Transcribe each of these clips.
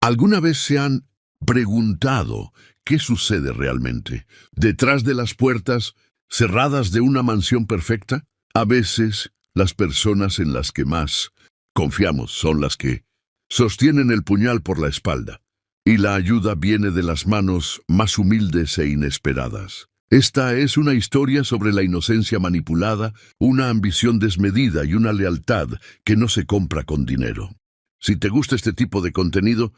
¿Alguna vez se han preguntado qué sucede realmente detrás de las puertas cerradas de una mansión perfecta? A veces, las personas en las que más confiamos son las que sostienen el puñal por la espalda, y la ayuda viene de las manos más humildes e inesperadas. Esta es una historia sobre la inocencia manipulada, una ambición desmedida y una lealtad que no se compra con dinero. Si te gusta este tipo de contenido,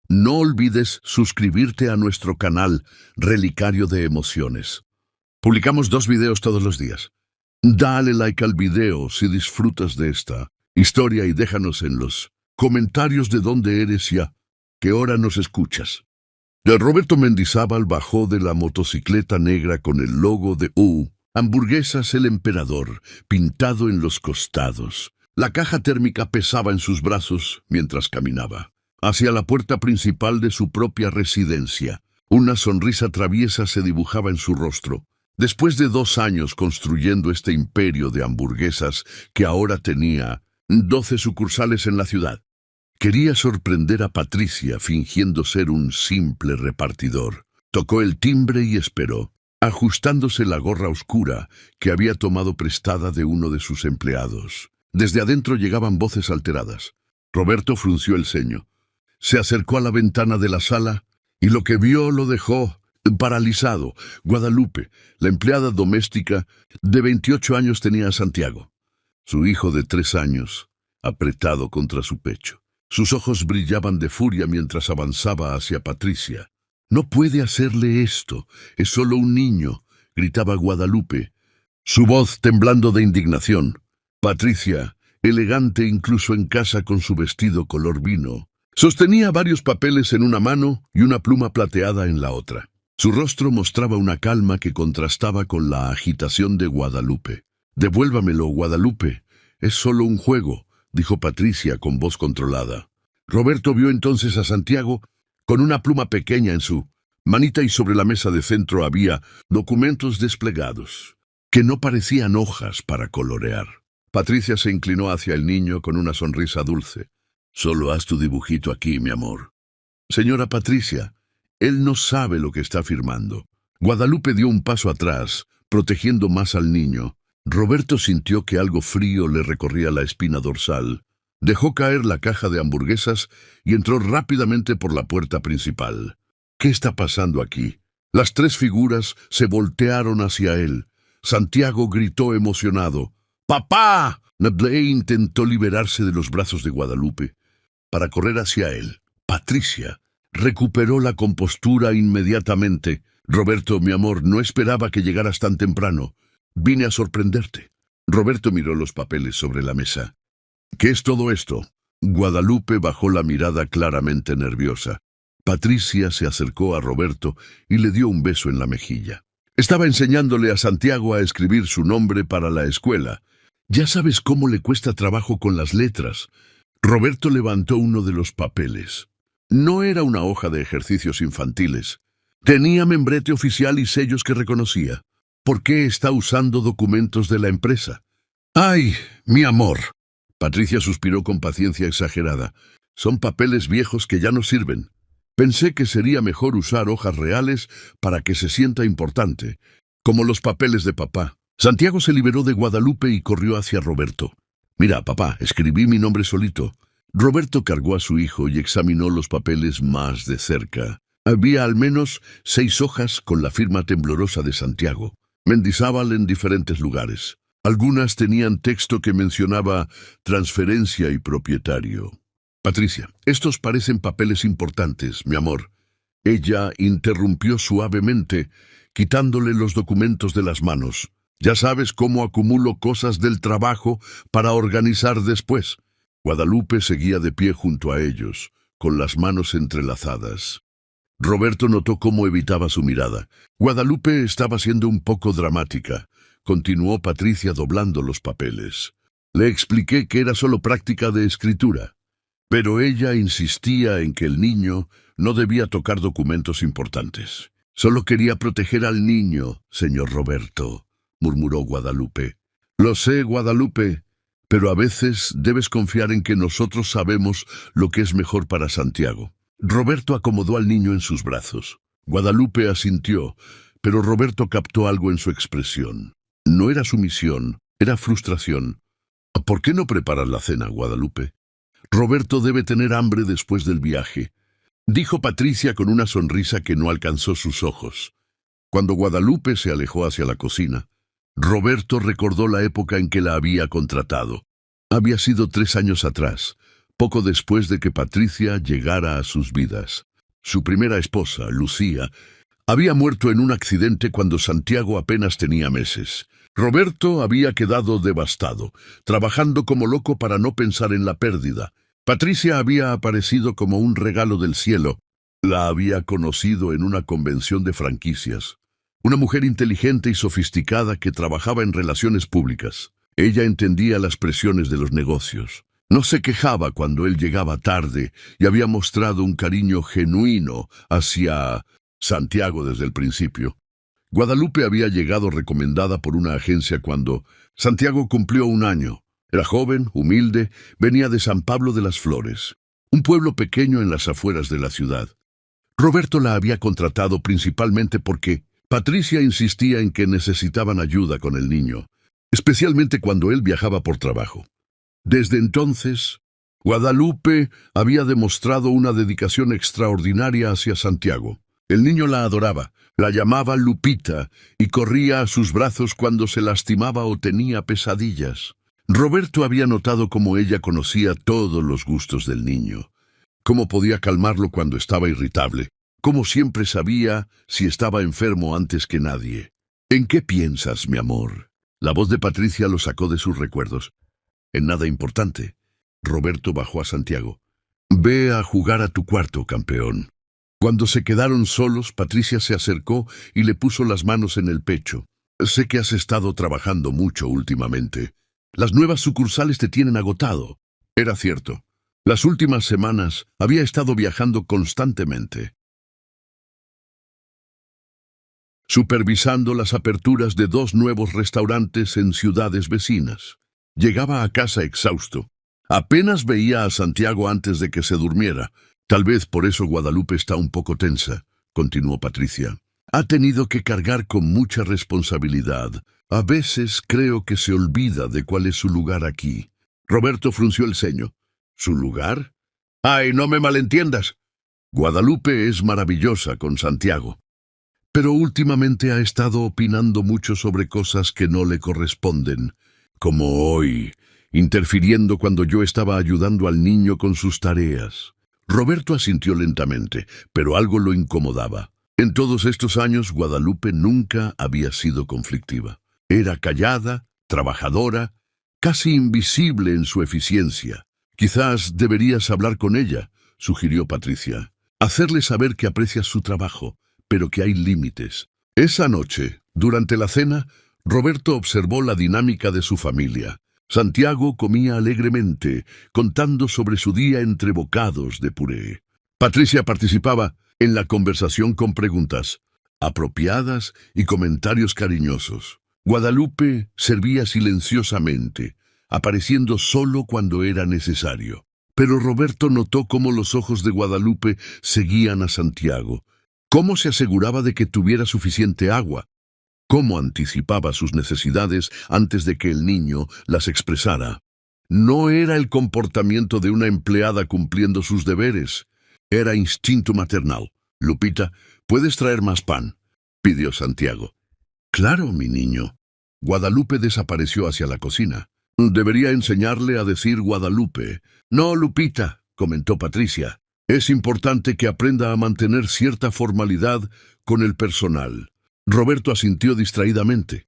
no olvides suscribirte a nuestro canal Relicario de Emociones. Publicamos 2 videos todos los días. Dale like al video si disfrutas de esta historia y déjanos en los comentarios de dónde eres y a qué hora nos escuchas. Roberto Mendizábal bajó de la motocicleta negra con el logo de Hamburguesas el Emperador pintado en los costados. La caja térmica pesaba en sus brazos mientras caminaba hacia la puerta principal de su propia residencia. Una sonrisa traviesa se dibujaba en su rostro. Después de 2 años construyendo este imperio de hamburguesas que ahora tenía 12 sucursales en la ciudad, quería sorprender a Patricia fingiendo ser un simple repartidor. Tocó el timbre y esperó, ajustándose la gorra oscura que había tomado prestada de uno de sus empleados. Desde adentro llegaban voces alteradas. Roberto frunció el ceño. Se acercó a la ventana de la sala y lo que vio lo dejó paralizado. Guadalupe, la empleada doméstica de 28 años, tenía a Santiago, su hijo de 3 años, apretado contra su pecho. Sus ojos brillaban de furia mientras avanzaba hacia Patricia. «No puede hacerle esto, es solo un niño», gritaba Guadalupe, su voz temblando de indignación. Patricia, elegante incluso en casa con su vestido color vino, sostenía varios papeles en una mano y una pluma plateada en la otra. Su rostro mostraba una calma que contrastaba con la agitación de Guadalupe. «Devuélvamelo, Guadalupe. Es solo un juego», dijo Patricia con voz controlada. Roberto vio entonces a Santiago con una pluma pequeña en su manita y sobre la mesa de centro había documentos desplegados que no parecían hojas para colorear. Patricia se inclinó hacia el niño con una sonrisa dulce. «Solo haz tu dibujito aquí, mi amor». «Señora Patricia, él no sabe lo que está firmando». Guadalupe dio un paso atrás, protegiendo más al niño. Roberto sintió que algo frío le recorría la espina dorsal. Dejó caer la caja de hamburguesas y entró rápidamente por la puerta principal. «¿Qué está pasando aquí?» Las 3 figuras se voltearon hacia él. Santiago gritó emocionado. «¡Papá!». Nadley intentó liberarse de los brazos de Guadalupe para correr hacia él. Patricia recuperó la compostura inmediatamente. «Roberto, mi amor, no esperaba que llegaras tan temprano. Vine a sorprenderte». Roberto miró los papeles sobre la mesa. «¿Qué es todo esto?». Guadalupe bajó la mirada claramente nerviosa. Patricia se acercó a Roberto y le dio un beso en la mejilla. «Estaba enseñándole a Santiago a escribir su nombre para la escuela. Ya sabes cómo le cuesta trabajo con las letras». Roberto levantó uno de los papeles. No era una hoja de ejercicios infantiles. Tenía membrete oficial y sellos que reconocía. «¿Por qué está usando documentos de la empresa?». «Ay, mi amor». Patricia suspiró con paciencia exagerada. «Son papeles viejos que ya no sirven. Pensé que sería mejor usar hojas reales para que se sienta importante, como los papeles de papá». Santiago se liberó de Guadalupe y corrió hacia Roberto. «Mira, papá, escribí mi nombre solito». Roberto cargó a su hijo y examinó los papeles más de cerca. Había al menos 6 hojas con la firma temblorosa de Santiago. Mendizábal en diferentes lugares. Algunas tenían texto que mencionaba transferencia y propietario. «Patricia, estos parecen papeles importantes, mi amor». Ella interrumpió suavemente, quitándole los documentos de las manos. «Ya sabes cómo acumulo cosas del trabajo para organizar después». Guadalupe seguía de pie junto a ellos, con las manos entrelazadas. Roberto notó cómo evitaba su mirada. Guadalupe estaba siendo un poco dramática. Continuó Patricia doblando los papeles. «Le expliqué que era solo práctica de escritura, pero ella insistía en que el niño no debía tocar documentos importantes». «Solo quería proteger al niño, señor Roberto», murmuró Guadalupe. «Lo sé, Guadalupe, pero a veces debes confiar en que nosotros sabemos lo que es mejor para Santiago». Roberto acomodó al niño en sus brazos. Guadalupe asintió, pero Roberto captó algo en su expresión. No era sumisión, era frustración. ¿Por qué no preparas la cena, Guadalupe? Roberto debe tener hambre después del viaje, dijo Patricia con una sonrisa que no alcanzó sus ojos. Cuando Guadalupe se alejó hacia la cocina, Roberto recordó la época en que la había contratado. Había sido 3 años atrás, poco después de que Patricia llegara a sus vidas. Su primera esposa, Lucía, había muerto en un accidente cuando Santiago apenas tenía meses. Roberto había quedado devastado, trabajando como loco para no pensar en la pérdida. Patricia había aparecido como un regalo del cielo. La había conocido en una convención de franquicias. Una mujer inteligente y sofisticada que trabajaba en relaciones públicas. Ella entendía las presiones de los negocios. No se quejaba cuando él llegaba tarde y había mostrado un cariño genuino hacia Santiago desde el principio. Guadalupe había llegado recomendada por una agencia cuando Santiago cumplió 1 año. Era joven, humilde, venía de San Pablo de las Flores, un pueblo pequeño en las afueras de la ciudad. Roberto la había contratado principalmente porque Patricia insistía en que necesitaban ayuda con el niño, especialmente cuando él viajaba por trabajo. Desde entonces, Guadalupe había demostrado una dedicación extraordinaria hacia Santiago. El niño la adoraba, la llamaba Lupita y corría a sus brazos cuando se lastimaba o tenía pesadillas. Roberto había notado cómo ella conocía todos los gustos del niño, cómo podía calmarlo cuando estaba irritable, cómo siempre sabía si estaba enfermo antes que nadie. ¿En qué piensas, mi amor? La voz de Patricia lo sacó de sus recuerdos. En nada importante. Roberto bajó a Santiago. Ve a jugar a tu cuarto, campeón. Cuando se quedaron solos, Patricia se acercó y le puso las manos en el pecho. Sé que has estado trabajando mucho últimamente. Las nuevas sucursales te tienen agotado. Era cierto. Las últimas semanas había estado viajando constantemente, supervisando las aperturas de 2 nuevos restaurantes en ciudades vecinas. Llegaba a casa exhausto. Apenas veía a Santiago antes de que se durmiera. Tal vez por eso Guadalupe está un poco tensa, continuó Patricia. Ha tenido que cargar con mucha responsabilidad. A veces creo que se olvida de cuál es su lugar aquí. Roberto frunció el ceño. ¿Su lugar? ¡Ay, no me malentiendas! Guadalupe es maravillosa con Santiago, pero últimamente ha estado opinando mucho sobre cosas que no le corresponden, como hoy, interfiriendo cuando yo estaba ayudando al niño con sus tareas. Roberto asintió lentamente, pero algo lo incomodaba. En todos estos años, Guadalupe nunca había sido conflictiva. Era callada, trabajadora, casi invisible en su eficiencia. Quizás deberías hablar con ella, sugirió Patricia. Hacerle saber que aprecias su trabajo, pero que hay límites. Esa noche, durante la cena, Roberto observó la dinámica de su familia. Santiago comía alegremente, contando sobre su día entre bocados de puré. Patricia participaba en la conversación con preguntas apropiadas y comentarios cariñosos. Guadalupe servía silenciosamente, apareciendo solo cuando era necesario. Pero Roberto notó cómo los ojos de Guadalupe seguían a Santiago, cómo se aseguraba de que tuviera suficiente agua, cómo anticipaba sus necesidades antes de que el niño las expresara. No era el comportamiento de una empleada cumpliendo sus deberes, era instinto maternal. Lupita, ¿puedes traer más pan?, pidió Santiago. Claro, mi niño. Guadalupe desapareció hacia la cocina. Debería enseñarle a decir Guadalupe. No, Lupita, comentó Patricia. Es importante que aprenda a mantener cierta formalidad con el personal. Roberto asintió distraídamente,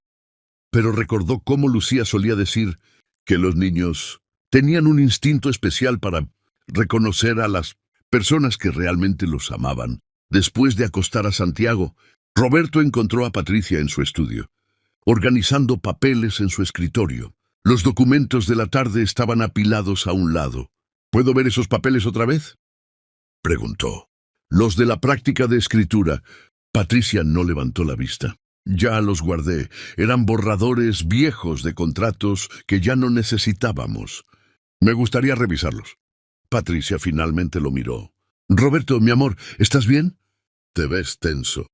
pero recordó cómo Lucía solía decir que los niños tenían un instinto especial para reconocer a las personas que realmente los amaban. Después de acostar a Santiago, Roberto encontró a Patricia en su estudio, organizando papeles en su escritorio. Los documentos de la tarde estaban apilados a un lado. ¿Puedo ver esos papeles otra vez?, preguntó. Los de la práctica de escritura. Patricia no levantó la vista. Ya los guardé. Eran borradores viejos de contratos que ya no necesitábamos. Me gustaría revisarlos. Patricia finalmente lo miró. Roberto, mi amor, ¿estás bien? Te ves tenso.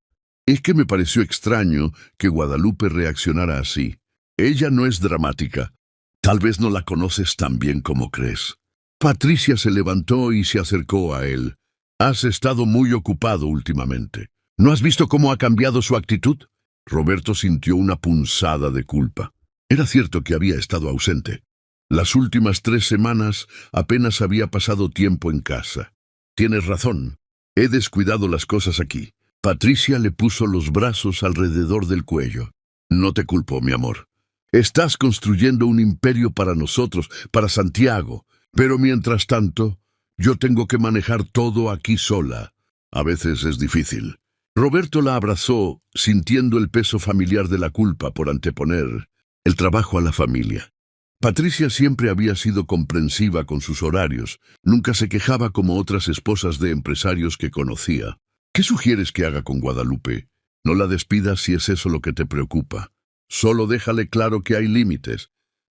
Es que me pareció extraño que Guadalupe reaccionara así. Ella no es dramática. Tal vez no la conoces tan bien como crees. Patricia se levantó y se acercó a él. Has estado muy ocupado últimamente. ¿No has visto cómo ha cambiado su actitud? Roberto sintió una punzada de culpa. Era cierto que había estado ausente. Las últimas 3 semanas apenas había pasado tiempo en casa. Tienes razón. He descuidado las cosas aquí. Patricia le puso los brazos alrededor del cuello. No te culpo, mi amor. Estás construyendo un imperio para nosotros, para Santiago. Pero mientras tanto, yo tengo que manejar todo aquí sola. A veces es difícil. Roberto la abrazó, sintiendo el peso familiar de la culpa por anteponer el trabajo a la familia. Patricia siempre había sido comprensiva con sus horarios. Nunca se quejaba como otras esposas de empresarios que conocía. ¿Qué sugieres que haga con Guadalupe? No la despidas si es eso lo que te preocupa. Solo déjale claro que hay límites,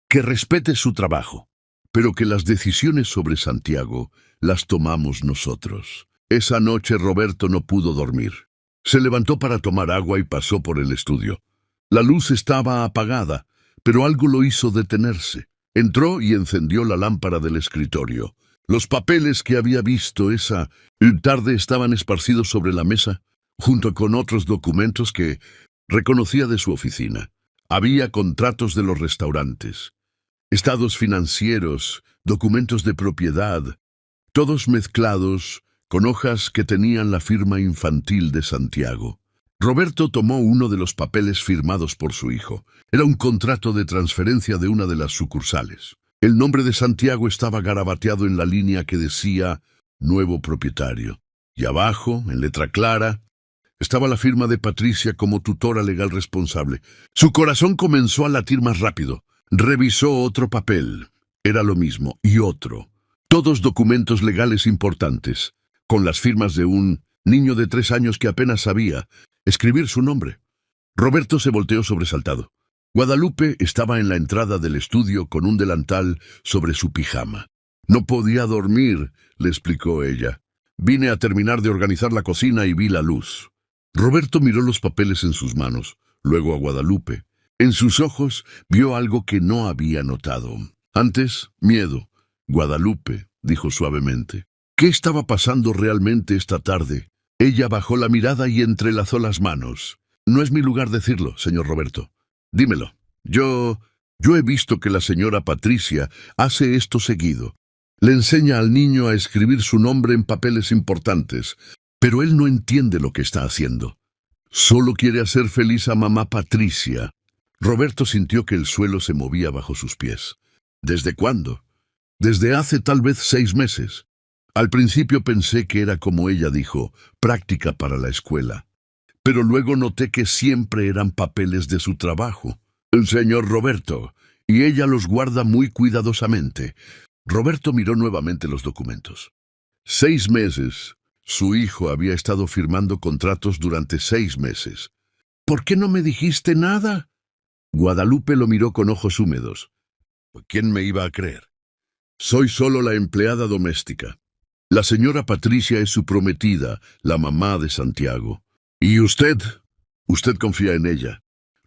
que respete su trabajo, pero que las decisiones sobre Santiago las tomamos nosotros. Esa noche Roberto no pudo dormir. Se levantó para tomar agua y pasó por el estudio. La luz estaba apagada, pero algo lo hizo detenerse. Entró y encendió la lámpara del escritorio. Los papeles que había visto esa tarde estaban esparcidos sobre la mesa, junto con otros documentos que reconocía de su oficina. Había contratos de los restaurantes, estados financieros, documentos de propiedad, todos mezclados con hojas que tenían la firma infantil de Santiago. Roberto tomó uno de los papeles firmados por su hijo. Era un contrato de transferencia de una de las sucursales. El nombre de Santiago estaba garabateado en la línea que decía «Nuevo propietario». Y abajo, en letra clara, estaba la firma de Patricia como tutora legal responsable. Su corazón comenzó a latir más rápido. Revisó otro papel. Era lo mismo, y otro. Todos documentos legales importantes, con las firmas de un niño de 3 años que apenas sabía escribir su nombre. Roberto se volteó sobresaltado. Guadalupe estaba en la entrada del estudio con un delantal sobre su pijama. No podía dormir, le explicó ella. Vine a terminar de organizar la cocina y vi la luz. Roberto miró los papeles en sus manos, luego a Guadalupe. En sus ojos vio algo que no había notado. Antes, miedo. Guadalupe, dijo suavemente. ¿Qué estaba pasando realmente esta tarde? Ella bajó la mirada y entrelazó las manos. No es mi lugar decirlo, señor Roberto. Dímelo. Yo he visto que la señora Patricia hace esto seguido. Le enseña al niño a escribir su nombre en papeles importantes, pero él no entiende lo que está haciendo. Solo quiere hacer feliz a mamá Patricia. Roberto sintió que el suelo se movía bajo sus pies. ¿Desde cuándo? Desde hace tal vez 6 meses. Al principio pensé que era como ella dijo, práctica para la escuela. Pero luego noté que siempre eran papeles de su trabajo. Señor Roberto, y ella los guarda muy cuidadosamente. Roberto miró nuevamente los documentos. 6 meses. Su hijo había estado firmando contratos durante 6 meses. ¿Por qué no me dijiste nada? Guadalupe lo miró con ojos húmedos. ¿Quién me iba a creer? Soy solo la empleada doméstica. La señora Patricia es su prometida, la mamá de Santiago. ¿Y usted? Usted confía en ella.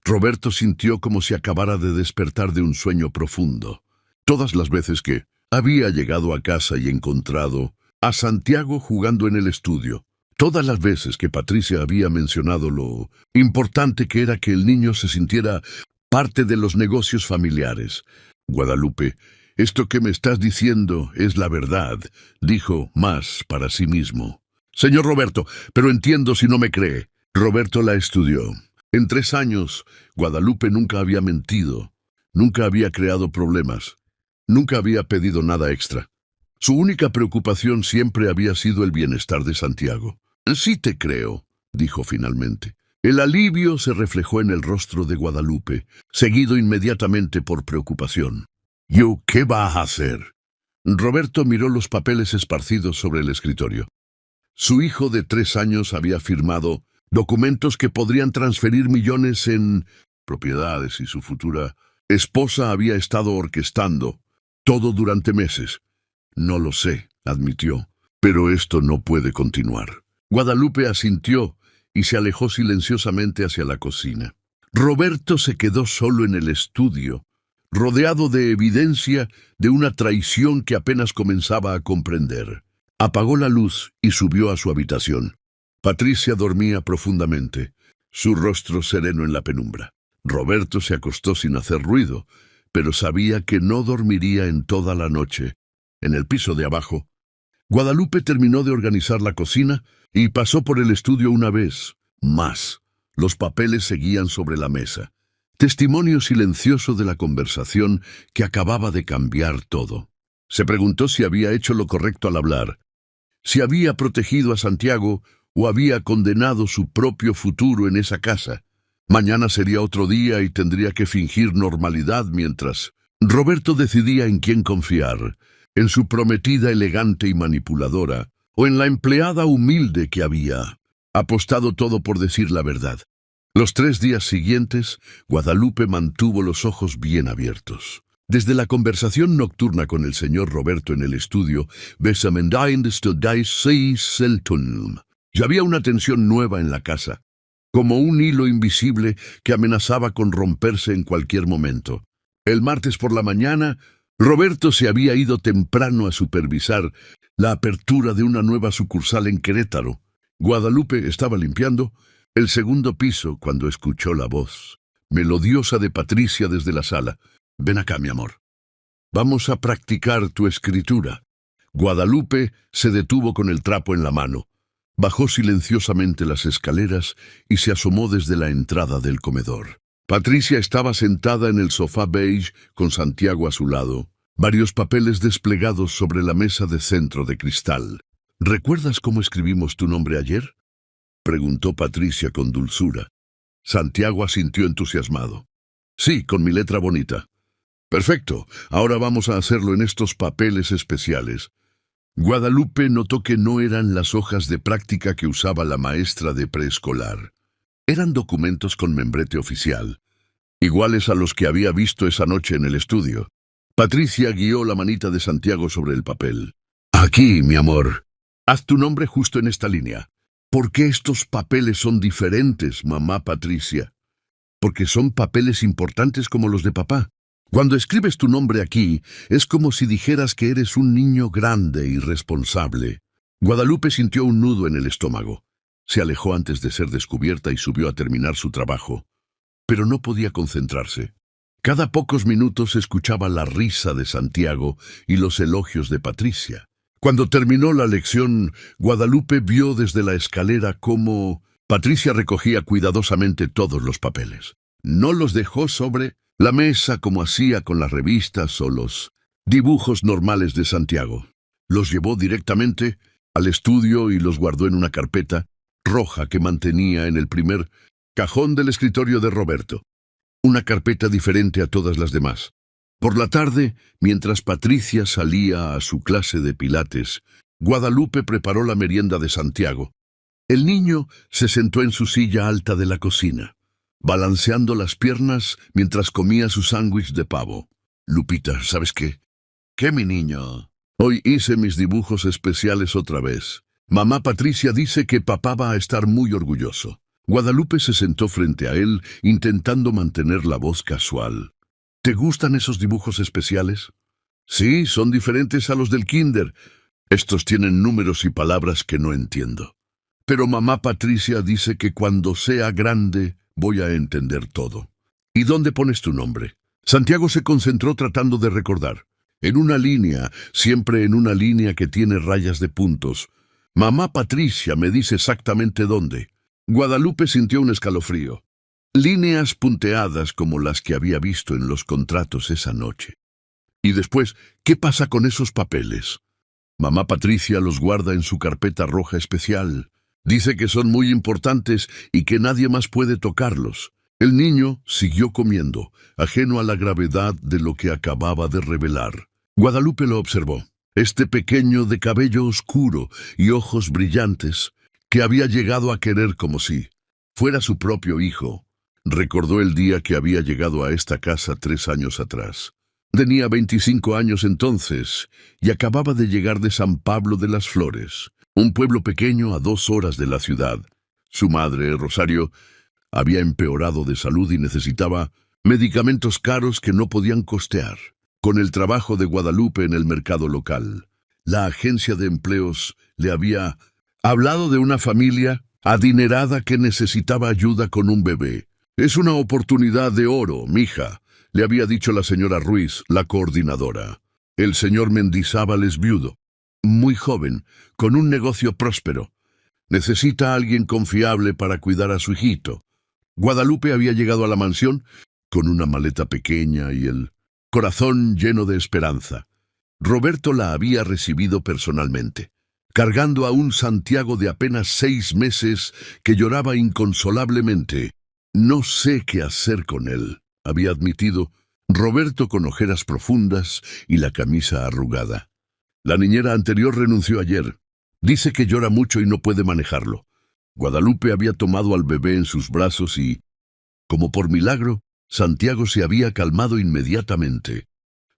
Roberto sintió como si acabara de despertar de un sueño profundo. Todas las veces que había llegado a casa y encontrado a Santiago jugando en el estudio, todas las veces que Patricia había mencionado lo importante que era que el niño se sintiera parte de los negocios familiares. Guadalupe, esto que me estás diciendo es la verdad, dijo más para sí mismo. Señor Roberto, pero entiendo si no me cree. Roberto la estudió. En 3 años, Guadalupe nunca había mentido, nunca había creado problemas, nunca había pedido nada extra. Su única preocupación siempre había sido el bienestar de Santiago. Sí te creo, dijo finalmente. El alivio se reflejó en el rostro de Guadalupe, seguido inmediatamente por preocupación. ¿Yo qué vas a hacer? Roberto miró los papeles esparcidos sobre el escritorio. Su hijo de 3 años había firmado documentos que podrían transferir millones en propiedades y su futura esposa había estado orquestando todo durante meses. No lo sé, admitió, Pero esto no puede continuar. Guadalupe asintió y se alejó silenciosamente hacia la cocina. Roberto se quedó solo en el estudio, rodeado de evidencia de una traición que apenas comenzaba a comprender. Apagó la luz y subió a su habitación. Patricia dormía profundamente, su rostro sereno en la penumbra. Roberto se acostó sin hacer ruido, pero sabía que no dormiría en toda la noche. En el piso de abajo, Guadalupe terminó de organizar la cocina y pasó por el estudio una vez más. Los papeles seguían sobre la mesa. Testimonio silencioso de la conversación que acababa de cambiar todo. Se preguntó si había hecho lo correcto al hablar, si había protegido a Santiago o había condenado su propio futuro en esa casa. Mañana sería otro día y tendría que fingir normalidad mientras Roberto decidía en quién confiar, en su prometida elegante y manipuladora, o en la empleada humilde que había apostado todo por decir la verdad. Los 3 días siguientes, Guadalupe mantuvo los ojos bien abiertos. Desde la conversación nocturna con el señor Roberto en el estudio, ya había una tensión nueva en la casa, como un hilo invisible que amenazaba con romperse en cualquier momento. El martes por la mañana, Roberto se había ido temprano a supervisar la apertura de una nueva sucursal en Querétaro. Guadalupe estaba limpiando el segundo piso cuando escuchó la voz melodiosa de Patricia desde la sala. «Ven acá, mi amor. Vamos a practicar tu escritura». Guadalupe se detuvo con el trapo en la mano. Bajó silenciosamente las escaleras y se asomó desde la entrada del comedor. Patricia estaba sentada en el sofá beige con Santiago a su lado, varios papeles desplegados sobre la mesa de centro de cristal. «¿Recuerdas cómo escribimos tu nombre ayer?», preguntó Patricia con dulzura. Santiago asintió entusiasmado. «Sí, con mi letra bonita». «Perfecto, ahora vamos a hacerlo en estos papeles especiales». Guadalupe notó que no eran las hojas de práctica que usaba la maestra de preescolar. Eran documentos con membrete oficial, iguales a los que había visto esa noche en el estudio. Patricia guió la manita de Santiago sobre el papel. «Aquí, mi amor. Haz tu nombre justo en esta línea». «¿Por qué estos papeles son diferentes, mamá Patricia?» «Porque son papeles importantes como los de papá. Cuando escribes tu nombre aquí, es como si dijeras que eres un niño grande y responsable». Guadalupe sintió un nudo en el estómago. Se alejó antes de ser descubierta y subió a terminar su trabajo. Pero no podía concentrarse. Cada pocos minutos escuchaba la risa de Santiago y los elogios de Patricia. Cuando terminó la lección, Guadalupe vio desde la escalera cómo Patricia recogía cuidadosamente todos los papeles. No los dejó sobre la mesa como hacía con las revistas o los dibujos normales de Santiago. Los llevó directamente al estudio y los guardó en una carpeta roja que mantenía en el primer cajón del escritorio de Roberto. Una carpeta diferente a todas las demás. Por la tarde, mientras Patricia salía a su clase de pilates, Guadalupe preparó la merienda de Santiago. El niño se sentó en su silla alta de la cocina, balanceando las piernas mientras comía su sándwich de pavo. «Lupita, ¿sabes qué?» «¿Qué, mi niño?» «Hoy hice mis dibujos especiales otra vez. Mamá Patricia dice que papá va a estar muy orgulloso». Guadalupe se sentó frente a él, intentando mantener la voz casual. «¿Te gustan esos dibujos especiales?» «Sí, son diferentes a los del kinder. Estos tienen números y palabras que no entiendo. Pero mamá Patricia dice que cuando sea grande voy a entender todo». «¿Y dónde pones tu nombre?» Santiago se concentró tratando de recordar. «En una línea, siempre en una línea que tiene rayas de puntos. Mamá Patricia me dice exactamente dónde». Guadalupe sintió un escalofrío. Líneas punteadas como las que había visto en los contratos esa noche. Y después, ¿qué pasa con esos papeles? Mamá Patricia los guarda en su carpeta roja especial. Dice que son muy importantes y que nadie más puede tocarlos. El niño siguió comiendo, ajeno a la gravedad de lo que acababa de revelar. Guadalupe lo observó. Este pequeño de cabello oscuro y ojos brillantes, que había llegado a querer como si fuera su propio hijo. Recordó el día que había llegado a esta casa 3 años atrás. Tenía 25 años entonces y acababa de llegar de San Pablo de las Flores, un pueblo pequeño a 2 horas de la ciudad. Su madre, Rosario, había empeorado de salud y necesitaba medicamentos caros que no podían costear. Con el trabajo de Guadalupe en el mercado local, la agencia de empleos le había hablado de una familia adinerada que necesitaba ayuda con un bebé. «Es una oportunidad de oro, mija», le había dicho la señora Ruiz, la coordinadora. El señor Mendizábal es viudo, muy joven, con un negocio próspero. Necesita a alguien confiable para cuidar a su hijito. Guadalupe había llegado a la mansión con una maleta pequeña y el corazón lleno de esperanza. Roberto la había recibido personalmente, cargando a un Santiago de apenas 6 meses que lloraba inconsolablemente. «No sé qué hacer con él», había admitido Roberto con ojeras profundas y la camisa arrugada. «La niñera anterior renunció ayer. Dice que llora mucho y no puede manejarlo». Guadalupe había tomado al bebé en sus brazos y, como por milagro, Santiago se había calmado inmediatamente.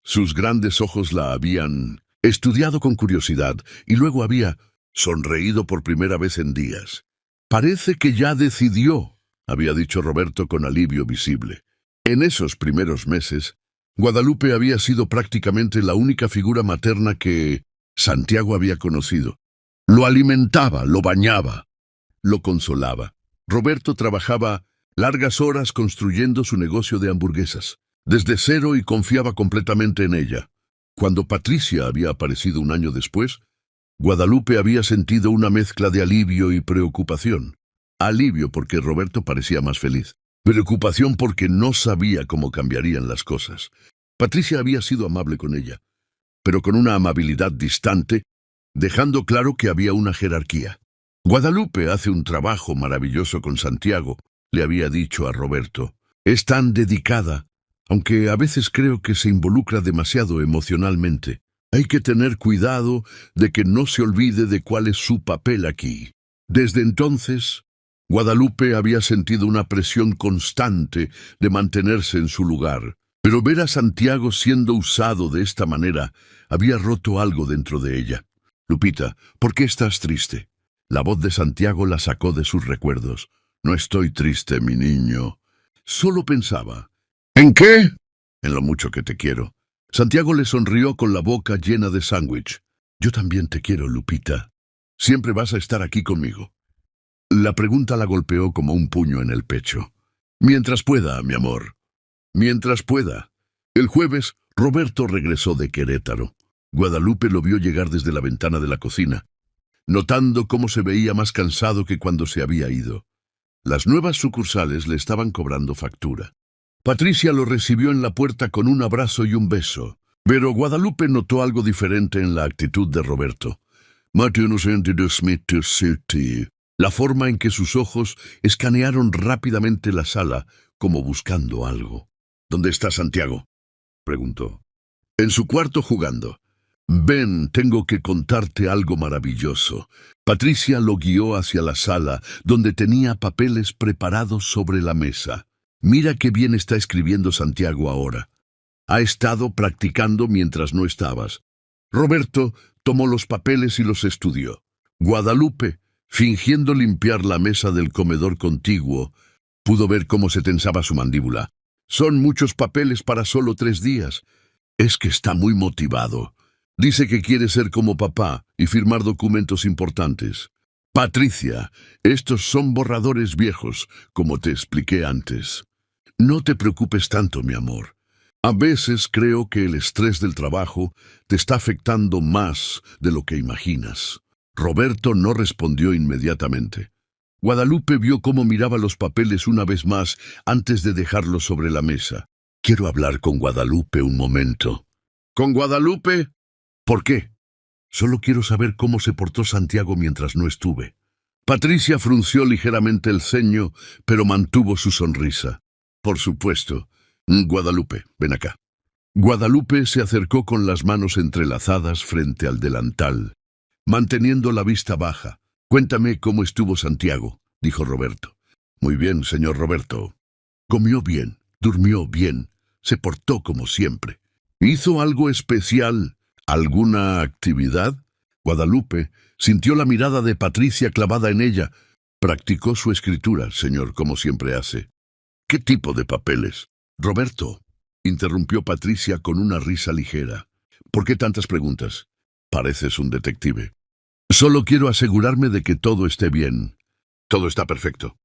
Sus grandes ojos la habían estudiado con curiosidad y luego había sonreído por primera vez en días. «Parece que ya decidió», había dicho Roberto con alivio visible. En esos primeros meses, Guadalupe había sido prácticamente la única figura materna que Santiago había conocido. Lo alimentaba, lo bañaba, lo consolaba. Roberto trabajaba largas horas construyendo su negocio de hamburguesas, desde cero, y confiaba completamente en ella. Cuando Patricia había aparecido un año después, Guadalupe había sentido una mezcla de alivio y preocupación. Alivio porque Roberto parecía más feliz. Preocupación porque no sabía cómo cambiarían las cosas. Patricia había sido amable con ella, pero con una amabilidad distante, dejando claro que había una jerarquía. «Guadalupe hace un trabajo maravilloso con Santiago», le había dicho a Roberto. «Es tan dedicada, aunque a veces creo que se involucra demasiado emocionalmente. Hay que tener cuidado de que no se olvide de cuál es su papel aquí». Desde entonces, Guadalupe había sentido una presión constante de mantenerse en su lugar, pero ver a Santiago siendo usado de esta manera había roto algo dentro de ella. «Lupita, ¿por qué estás triste?». La voz de Santiago la sacó de sus recuerdos. «No estoy triste, mi niño. Solo pensaba». «¿En qué?». «En lo mucho que te quiero». Santiago le sonrió con la boca llena de sándwich. «Yo también te quiero, Lupita. Siempre vas a estar aquí conmigo». La pregunta la golpeó como un puño en el pecho. «Mientras pueda, mi amor. Mientras pueda». El jueves, Roberto regresó de Querétaro. Guadalupe lo vio llegar desde la ventana de la cocina, notando cómo se veía más cansado que cuando se había ido. Las nuevas sucursales le estaban cobrando factura. Patricia lo recibió en la puerta con un abrazo y un beso, pero Guadalupe notó algo diferente en la actitud de Roberto. La forma en que sus ojos escanearon rápidamente la sala, como buscando algo. «¿Dónde está Santiago?», preguntó. «En su cuarto jugando». «Ven, tengo que contarte algo maravilloso». Patricia lo guió hacia la sala, donde tenía papeles preparados sobre la mesa. «Mira qué bien está escribiendo Santiago ahora. Ha estado practicando mientras no estabas». Roberto tomó los papeles y los estudió. Guadalupe, fingiendo limpiar la mesa del comedor contiguo, pudo ver cómo se tensaba su mandíbula. «Son muchos papeles para solo 3 días. Es que está muy motivado. Dice que quiere ser como papá y firmar documentos importantes». «Patricia, estos son borradores viejos, como te expliqué antes. No te preocupes tanto, mi amor. A veces creo que el estrés del trabajo te está afectando más de lo que imaginas». Roberto no respondió inmediatamente. Guadalupe vio cómo miraba los papeles una vez más antes de dejarlos sobre la mesa. «Quiero hablar con Guadalupe un momento». «¿Con Guadalupe? ¿Por qué?». «Solo quiero saber cómo se portó Santiago mientras no estuve». Patricia frunció ligeramente el ceño, pero mantuvo su sonrisa. «Por supuesto. Guadalupe, ven acá». Guadalupe se acercó con las manos entrelazadas frente al delantal, manteniendo la vista baja. «Cuéntame cómo estuvo Santiago», dijo Roberto. «Muy bien, señor Roberto. Comió bien, durmió bien, se portó como siempre». ¿Hizo algo especial? ¿Alguna actividad? Guadalupe sintió la mirada de Patricia clavada en ella. Practicó su escritura, señor, como siempre hace. ¿Qué tipo de papeles? Roberto, interrumpió Patricia con una risa ligera. ¿Por qué tantas preguntas? Pareces un detective. Solo quiero asegurarme de que todo esté bien. Todo está perfecto.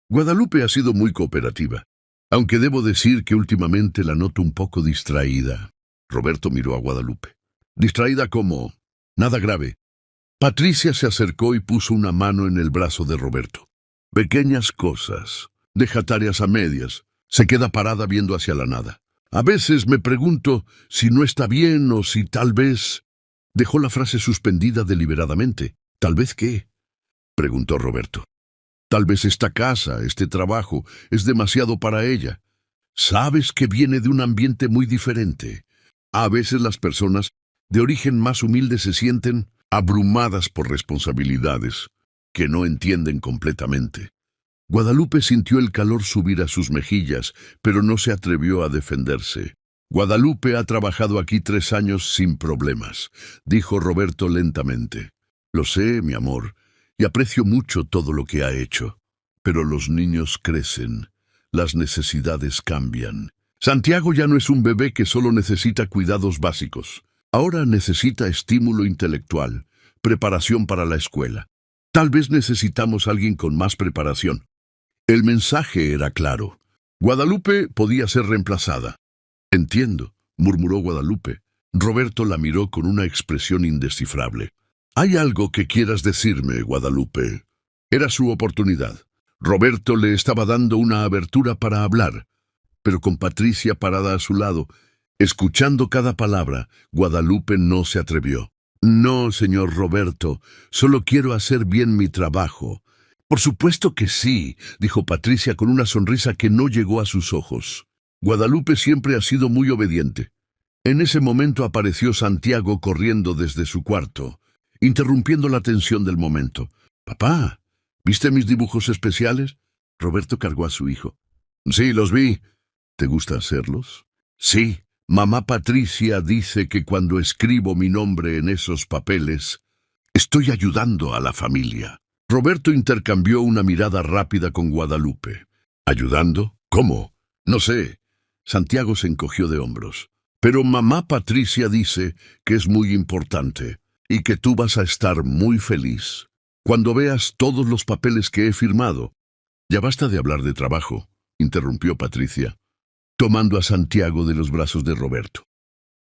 Guadalupe ha sido muy cooperativa, aunque debo decir que últimamente la noto un poco distraída. Roberto miró a Guadalupe. ¿Distraída cómo? Nada grave. Patricia se acercó y puso una mano en el brazo de Roberto. Pequeñas cosas. Deja tareas a medias. Se queda parada viendo hacia la nada. A veces me pregunto si no está bien o si tal vez... Dejó la frase suspendida deliberadamente. ¿Tal vez qué? Preguntó Roberto. Tal vez esta casa, este trabajo, es demasiado para ella. Sabes que viene de un ambiente muy diferente. A veces las personas de origen más humilde se sienten abrumadas por responsabilidades que no entienden completamente. Guadalupe sintió el calor subir a sus mejillas, pero no se atrevió a defenderse. Guadalupe ha trabajado aquí 3 años sin problemas, dijo Roberto lentamente. Lo sé, mi amor, y aprecio mucho todo lo que ha hecho. Pero los niños crecen, las necesidades cambian. Santiago ya no es un bebé que solo necesita cuidados básicos. Ahora necesita estímulo intelectual, preparación para la escuela. Tal vez necesitamos a alguien con más preparación. El mensaje era claro. Guadalupe podía ser reemplazada. Entiendo, murmuró Guadalupe. Roberto la miró con una expresión indescifrable. ¿Hay algo que quieras decirme, Guadalupe? Era su oportunidad. Roberto le estaba dando una abertura para hablar, pero con Patricia parada a su lado, escuchando cada palabra, Guadalupe no se atrevió. No, señor Roberto, solo quiero hacer bien mi trabajo. Por supuesto que sí, dijo Patricia con una sonrisa que no llegó a sus ojos. Guadalupe siempre ha sido muy obediente. En ese momento apareció Santiago corriendo desde su cuarto, interrumpiendo la tensión del momento. «Papá, ¿viste mis dibujos especiales?» Roberto cargó a su hijo. «Sí, los vi. ¿Te gusta hacerlos?» «Sí. Mamá Patricia dice que cuando escribo mi nombre en esos papeles, estoy ayudando a la familia». Roberto intercambió una mirada rápida con Guadalupe. ¿Ayudando? ¿Cómo? No sé. Santiago se encogió de hombros. Pero mamá Patricia dice que es muy importante y que tú vas a estar muy feliz cuando veas todos los papeles que he firmado. Ya basta de hablar de trabajo, interrumpió Patricia, tomando a Santiago de los brazos de Roberto.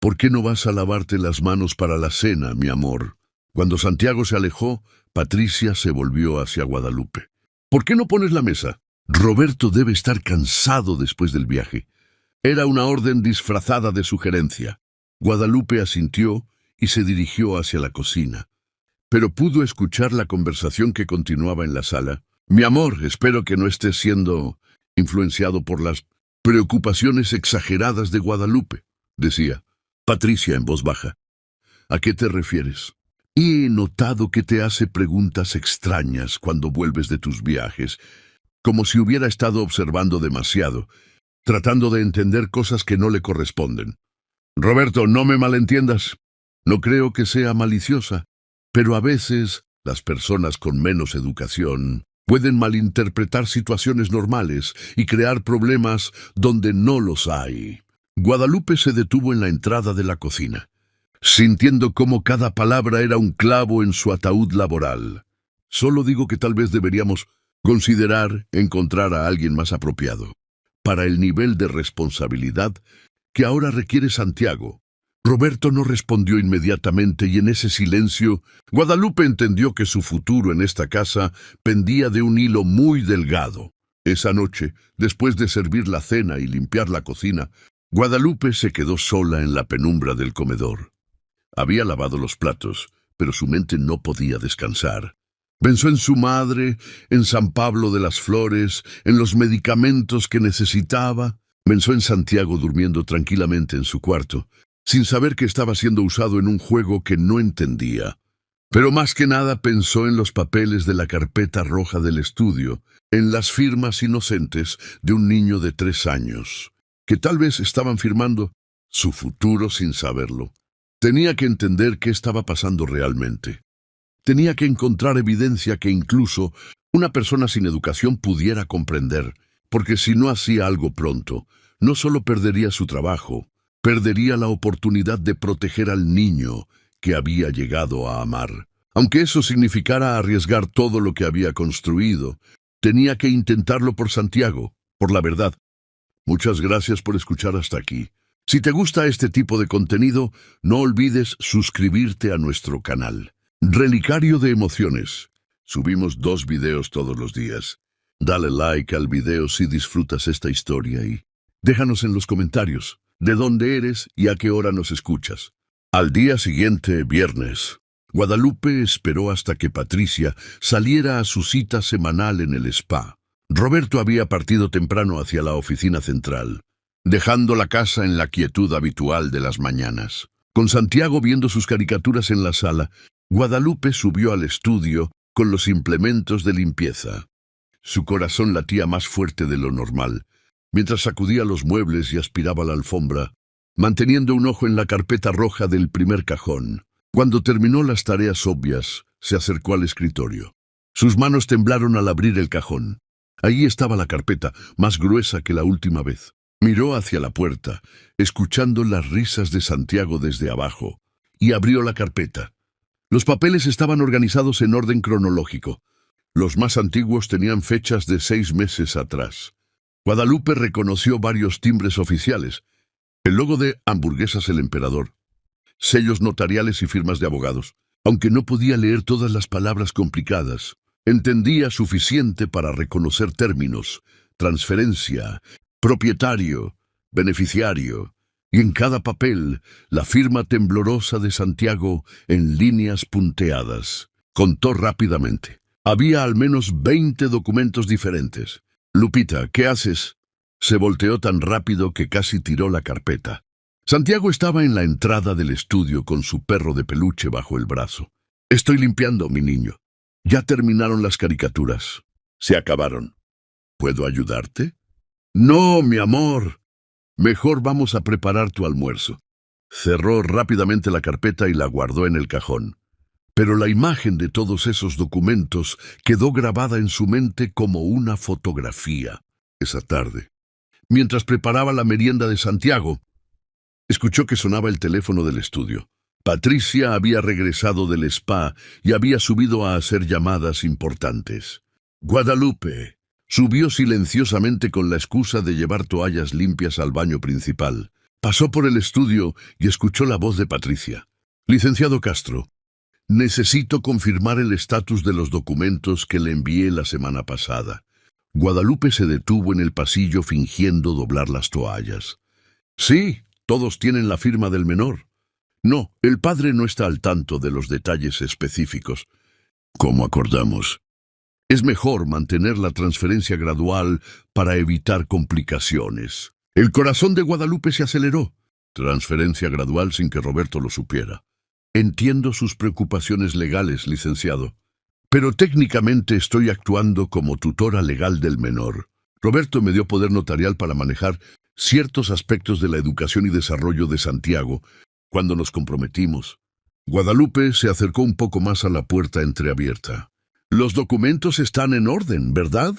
¿Por qué no vas a lavarte las manos para la cena, mi amor? Cuando Santiago se alejó, Patricia se volvió hacia Guadalupe. ¿Por qué no pones la mesa? Roberto debe estar cansado después del viaje. Era una orden disfrazada de sugerencia. Guadalupe asintió y se dirigió hacia la cocina. Pero pudo escuchar la conversación que continuaba en la sala. Mi amor, espero que no estés siendo influenciado por las preocupaciones exageradas de Guadalupe, decía Patricia en voz baja. ¿A qué te refieres? He notado que te hace preguntas extrañas cuando vuelves de tus viajes, como si hubiera estado observando demasiado, tratando de entender cosas que no le corresponden. Roberto, no me malentiendas. No creo que sea maliciosa, pero a veces las personas con menos educación pueden malinterpretar situaciones normales y crear problemas donde no los hay. Guadalupe se detuvo en la entrada de la cocina, sintiendo cómo cada palabra era un clavo en su ataúd laboral. Solo digo que tal vez deberíamos considerar encontrar a alguien más apropiado para el nivel de responsabilidad que ahora requiere Santiago. Roberto no respondió inmediatamente y en ese silencio, Guadalupe entendió que su futuro en esta casa pendía de un hilo muy delgado. Esa noche, después de servir la cena y limpiar la cocina, Guadalupe se quedó sola en la penumbra del comedor. Había lavado los platos, pero su mente no podía descansar. Pensó en su madre, en San Pablo de las Flores, en los medicamentos que necesitaba. Pensó en Santiago durmiendo tranquilamente en su cuarto, sin saber que estaba siendo usado en un juego que no entendía. Pero más que nada pensó en los papeles de la carpeta roja del estudio, en las firmas inocentes de un niño de 3 años, que tal vez estaban firmando su futuro sin saberlo. Tenía que entender qué estaba pasando realmente. Tenía que encontrar evidencia que incluso una persona sin educación pudiera comprender, porque si no hacía algo pronto, no solo perdería su trabajo, perdería la oportunidad de proteger al niño que había llegado a amar. Aunque eso significara arriesgar todo lo que había construido, tenía que intentarlo por Santiago, por la verdad. Muchas gracias por escuchar hasta aquí. Si te gusta este tipo de contenido, no olvides suscribirte a nuestro canal. Relicario de Emociones. Subimos 2 videos todos los días. Dale like al video si disfrutas esta historia y déjanos en los comentarios de dónde eres y a qué hora nos escuchas. Al día siguiente, viernes, Guadalupe esperó hasta que Patricia saliera a su cita semanal en el spa. Roberto había partido temprano hacia la oficina central, dejando la casa en la quietud habitual de las mañanas. Con Santiago viendo sus caricaturas en la sala, Guadalupe subió al estudio con los implementos de limpieza. Su corazón latía más fuerte de lo normal, mientras sacudía los muebles y aspiraba la alfombra, manteniendo un ojo en la carpeta roja del primer cajón. Cuando terminó las tareas obvias, se acercó al escritorio. Sus manos temblaron al abrir el cajón. Allí estaba la carpeta, más gruesa que la última vez. Miró hacia la puerta, escuchando las risas de Santiago desde abajo, y abrió la carpeta. Los papeles estaban organizados en orden cronológico. Los más antiguos tenían fechas de 6 meses atrás. Guadalupe reconoció varios timbres oficiales, el logo de Hamburguesas el Emperador, sellos notariales y firmas de abogados. Aunque no podía leer todas las palabras complicadas, entendía suficiente para reconocer términos: transferencia, propietario, beneficiario, y en cada papel la firma temblorosa de Santiago en líneas punteadas. Contó rápidamente. Había al menos 20 documentos diferentes. «Lupita, ¿qué haces?». Se volteó tan rápido que casi tiró la carpeta. Santiago estaba en la entrada del estudio con su perro de peluche bajo el brazo. «Estoy limpiando, mi niño. Ya terminaron las caricaturas. Se acabaron. ¿Puedo ayudarte?». «No, mi amor. Mejor vamos a preparar tu almuerzo». Cerró rápidamente la carpeta y la guardó en el cajón. Pero la imagen de todos esos documentos quedó grabada en su mente como una fotografía. Esa tarde, mientras preparaba la merienda de Santiago, escuchó que sonaba el teléfono del estudio. Patricia había regresado del spa y había subido a hacer llamadas importantes. Guadalupe subió silenciosamente con la excusa de llevar toallas limpias al baño principal. Pasó por el estudio y escuchó la voz de Patricia. «Licenciado Castro, necesito confirmar el estatus de los documentos que le envié la semana pasada». Guadalupe se detuvo en el pasillo fingiendo doblar las toallas. «Sí, todos tienen la firma del menor». «No, el padre no está al tanto de los detalles específicos». «Como acordamos. Es mejor mantener la transferencia gradual para evitar complicaciones». El corazón de Guadalupe se aceleró. Transferencia gradual sin que Roberto lo supiera. «Entiendo sus preocupaciones legales, licenciado, pero técnicamente estoy actuando como tutora legal del menor. Roberto me dio poder notarial para manejar ciertos aspectos de la educación y desarrollo de Santiago cuando nos comprometimos». Guadalupe se acercó un poco más a la puerta entreabierta. «Los documentos están en orden, ¿verdad?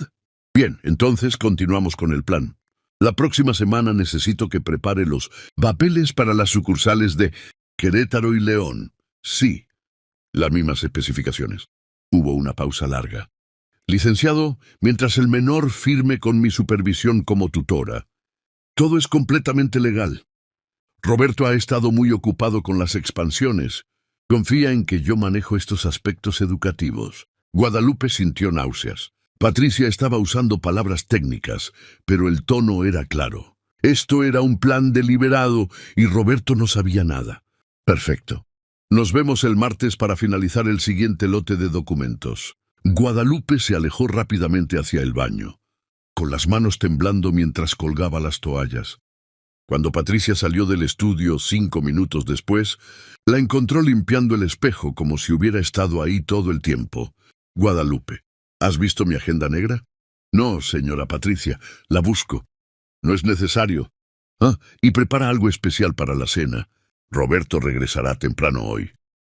Bien, entonces continuamos con el plan. La próxima semana necesito que prepare los papeles para las sucursales de Querétaro y León». «Sí». «Las mismas especificaciones». Hubo una pausa larga. «Licenciado, mientras el menor firme con mi supervisión como tutora, todo es completamente legal. Roberto ha estado muy ocupado con las expansiones. Confía en que yo manejo estos aspectos educativos». Guadalupe sintió náuseas. Patricia estaba usando palabras técnicas, pero el tono era claro. Esto era un plan deliberado y Roberto no sabía nada. «Perfecto. Nos vemos el martes para finalizar el siguiente lote de documentos». Guadalupe se alejó rápidamente hacia el baño, con las manos temblando mientras colgaba las toallas. Cuando Patricia salió del estudio 5 minutos después, la encontró limpiando el espejo como si hubiera estado ahí todo el tiempo. «Guadalupe, ¿has visto mi agenda negra?». «No, señora Patricia, la busco». «No es necesario. Y prepara algo especial para la cena. Roberto regresará temprano hoy.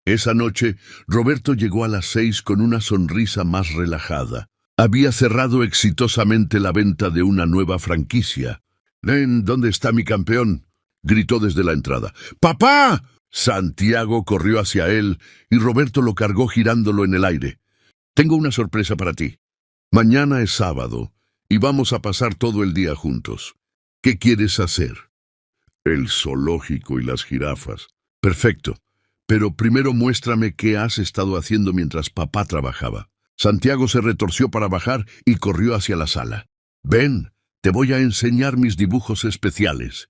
Esa noche, Roberto llegó a las 6 con una sonrisa más relajada. Había cerrado exitosamente la venta de una nueva franquicia. «Nen, ¿dónde está mi campeón?», gritó desde la entrada. «¡Papá!». Santiago corrió hacia él y Roberto lo cargó girándolo en el aire. «Tengo una sorpresa para ti. Mañana es sábado y vamos a pasar todo el día juntos. ¿Qué quieres hacer?». «El zoológico y las jirafas». «Perfecto. Pero primero muéstrame qué has estado haciendo mientras papá trabajaba». Santiago se retorció para bajar y corrió hacia la sala. «Ven, te voy a enseñar mis dibujos especiales».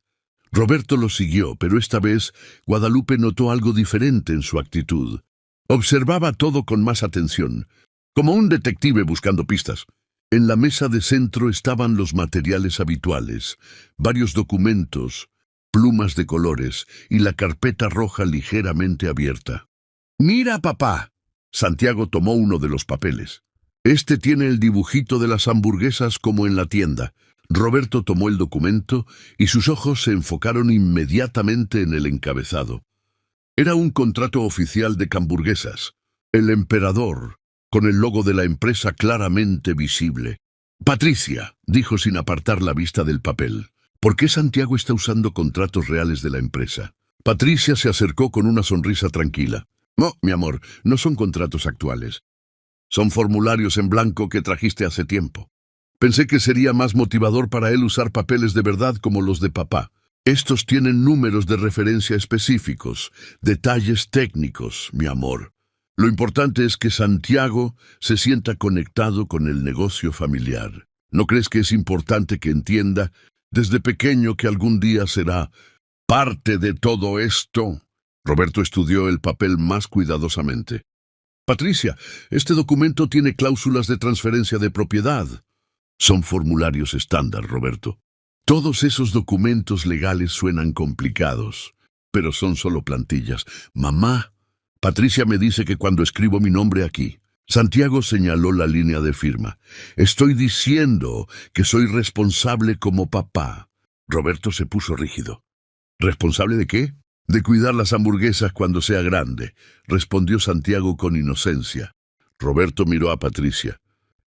Roberto lo siguió, pero esta vez Guadalupe notó algo diferente en su actitud. Observaba todo con más atención, como un detective buscando pistas. En la mesa de centro estaban los materiales habituales, varios documentos, plumas de colores y la carpeta roja ligeramente abierta. «Mira, papá». Santiago tomó uno de los papeles. «Este tiene el dibujito de las hamburguesas como en la tienda». Roberto tomó el documento y sus ojos se enfocaron inmediatamente en el encabezado. Era un contrato oficial de hamburguesas. El emperador, con el logo de la empresa claramente visible. «Patricia», dijo sin apartar la vista del papel, «¿por qué Santiago está usando contratos reales de la empresa?». Patricia se acercó con una sonrisa tranquila. «No, mi amor, no son contratos actuales. Son formularios en blanco que trajiste hace tiempo. Pensé que sería más motivador para él usar papeles de verdad como los de papá. Estos tienen números de referencia específicos, detalles técnicos, mi amor. Lo importante es que Santiago se sienta conectado con el negocio familiar. ¿No crees que es importante que entienda desde pequeño que algún día será parte de todo esto?» Roberto estudió el papel más cuidadosamente. «Patricia, este documento tiene cláusulas de transferencia de propiedad». «Son formularios estándar, Roberto. Todos esos documentos legales suenan complicados, pero son solo plantillas. Mamá, Patricia me dice que cuando escribo mi nombre aquí». Santiago señaló la línea de firma. «Estoy diciendo que soy responsable como papá». Roberto se puso rígido. «¿Responsable de qué?». «De cuidar las hamburguesas cuando sea grande», respondió Santiago con inocencia. Roberto miró a Patricia,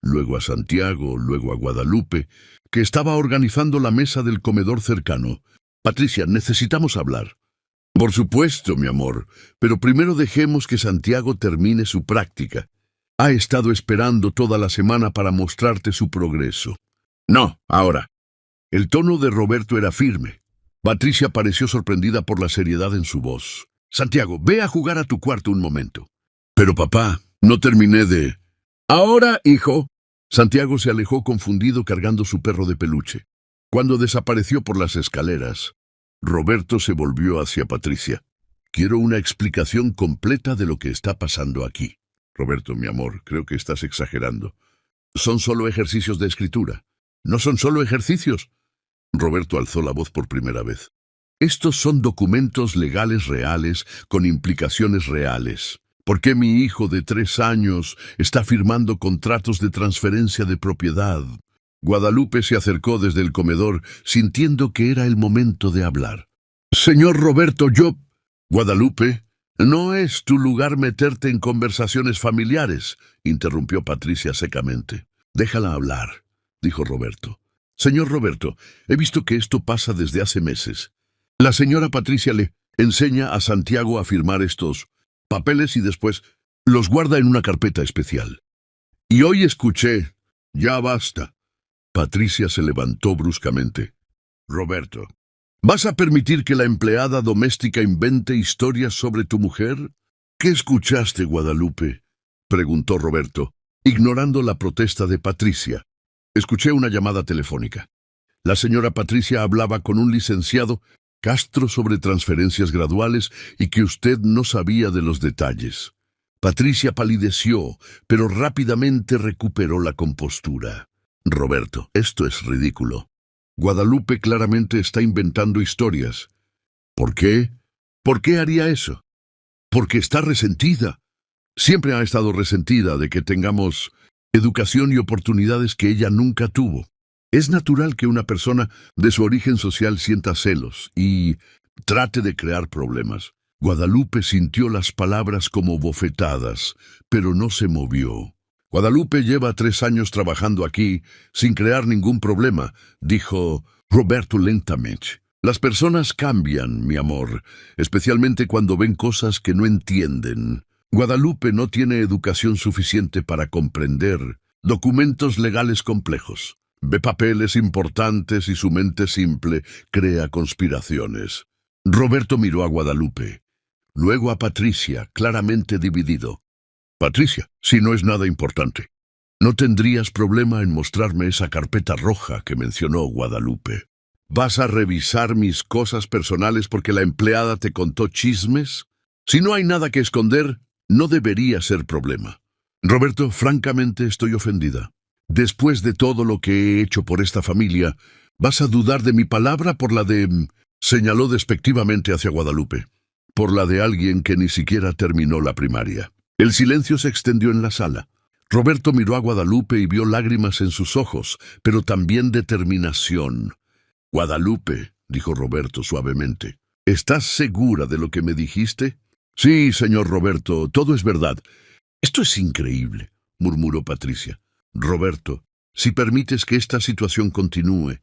luego a Santiago, luego a Guadalupe, que estaba organizando la mesa del comedor cercano. «Patricia, necesitamos hablar». «Por supuesto, mi amor, pero primero dejemos que Santiago termine su práctica. Ha estado esperando toda la semana para mostrarte su progreso». «No, ahora». El tono de Roberto era firme. Patricia pareció sorprendida por la seriedad en su voz. «Santiago, ve a jugar a tu cuarto un momento». «Pero papá, no terminé de...». «Ahora, hijo». Santiago se alejó confundido cargando su perro de peluche. Cuando desapareció por las escaleras, Roberto se volvió hacia Patricia. «Quiero una explicación completa de lo que está pasando aquí». «Roberto, mi amor, creo que estás exagerando. Son solo ejercicios de escritura». «No son solo ejercicios». Roberto alzó la voz por primera vez. «Estos son documentos legales reales con implicaciones reales. ¿Por qué mi hijo de 3 años está firmando contratos de transferencia de propiedad?». Guadalupe se acercó desde el comedor, sintiendo que era el momento de hablar. «Señor Roberto, yo...». «Guadalupe, no es tu lugar meterte en conversaciones familiares», interrumpió Patricia secamente. «Déjala hablar», dijo Roberto. «Señor Roberto, he visto que esto pasa desde hace meses. La señora Patricia le enseña a Santiago a firmar estos papeles y después los guarda en una carpeta especial. Y hoy escuché...». «Ya basta». Patricia se levantó bruscamente. «Roberto, ¿vas a permitir que la empleada doméstica invente historias sobre tu mujer?». «¿Qué escuchaste, Guadalupe?», preguntó Roberto, ignorando la protesta de Patricia. «Escuché una llamada telefónica. La señora Patricia hablaba con un licenciado Castro sobre transferencias graduales y que usted no sabía de los detalles». Patricia palideció, pero rápidamente recuperó la compostura. «Roberto, esto es ridículo. Guadalupe claramente está inventando historias». «¿Por qué? ¿Por qué haría eso?». «Porque está resentida. Siempre ha estado resentida de que tengamos educación y oportunidades que ella nunca tuvo». Es natural que una persona de su origen social sienta celos y trate de crear problemas. Guadalupe sintió las palabras como bofetadas, pero no se movió. Guadalupe lleva 3 años trabajando aquí sin crear ningún problema, dijo Roberto lentamente. Las personas cambian, mi amor, especialmente cuando ven cosas que no entienden. Guadalupe no tiene educación suficiente para comprender documentos legales complejos. Ve papeles importantes y su mente simple crea conspiraciones. Roberto miró a Guadalupe, luego a Patricia, claramente dividido. Patricia, si no es nada importante, no tendrías problema en mostrarme esa carpeta roja que mencionó Guadalupe. ¿Vas a revisar mis cosas personales porque la empleada te contó chismes? Si no hay nada que esconder, no debería ser problema. Roberto, francamente estoy ofendida. Después de todo lo que he hecho por esta familia, ¿vas a dudar de mi palabra por la de...? Señaló despectivamente hacia Guadalupe. Por la de alguien que ni siquiera terminó la primaria. El silencio se extendió en la sala. Roberto miró a Guadalupe y vio lágrimas en sus ojos, pero también determinación. Guadalupe, dijo Roberto suavemente, ¿estás segura de lo que me dijiste? Sí, señor Roberto, todo es verdad. Esto es increíble, murmuró Patricia. Roberto, si permites que esta situación continúe,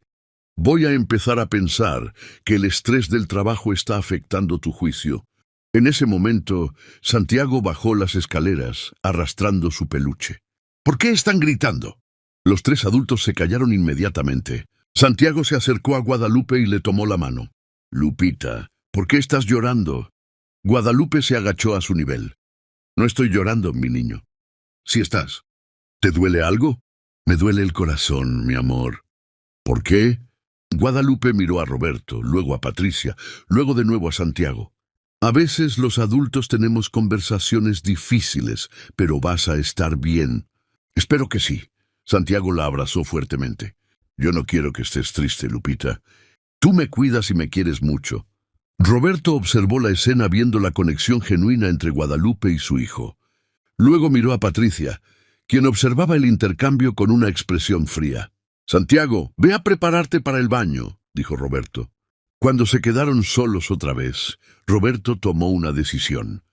voy a empezar a pensar que el estrés del trabajo está afectando tu juicio. En ese momento, Santiago bajó las escaleras, arrastrando su peluche. ¿Por qué están gritando? Los 3 adultos se callaron inmediatamente. Santiago se acercó a Guadalupe y le tomó la mano. Lupita, ¿por qué estás llorando? Guadalupe se agachó a su nivel. No estoy llorando, mi niño. Sí estás. ¿Te duele algo? Me duele el corazón, mi amor. ¿Por qué? Guadalupe miró a Roberto, luego a Patricia, luego de nuevo a Santiago. A veces los adultos tenemos conversaciones difíciles, pero vas a estar bien. Espero que sí. Santiago la abrazó fuertemente. Yo no quiero que estés triste, Lupita. Tú me cuidas y me quieres mucho. Roberto observó la escena viendo la conexión genuina entre Guadalupe y su hijo. Luego miró a Patricia, quien observaba el intercambio con una expresión fría. Santiago, ve a prepararte para el baño, dijo Roberto. Cuando se quedaron solos otra vez, Roberto tomó una decisión.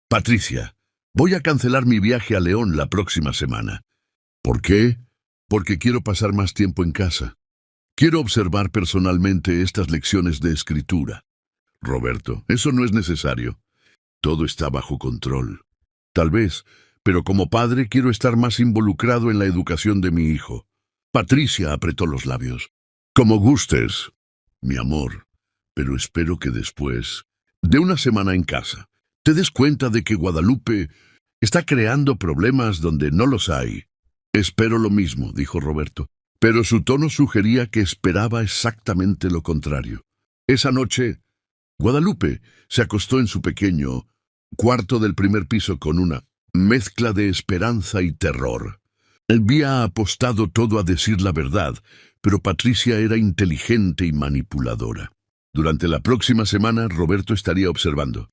Patricia, voy a cancelar mi viaje a León la próxima semana. ¿Por qué? Porque quiero pasar más tiempo en casa. Quiero observar personalmente estas lecciones de escritura. Roberto, eso no es necesario. Todo está bajo control. Tal vez, pero como padre quiero estar más involucrado en la educación de mi hijo. Patricia apretó los labios. Como gustes, mi amor, pero espero que después de una semana en casa te des cuenta de que Guadalupe está creando problemas donde no los hay. Espero lo mismo, dijo Roberto, pero su tono sugería que esperaba exactamente lo contrario. Esa noche, Guadalupe se acostó en su pequeño cuarto del primer piso con una mezcla de esperanza y terror. Había apostado todo a decir la verdad, pero Patricia era inteligente y manipuladora. Durante la próxima semana, Roberto estaría observando.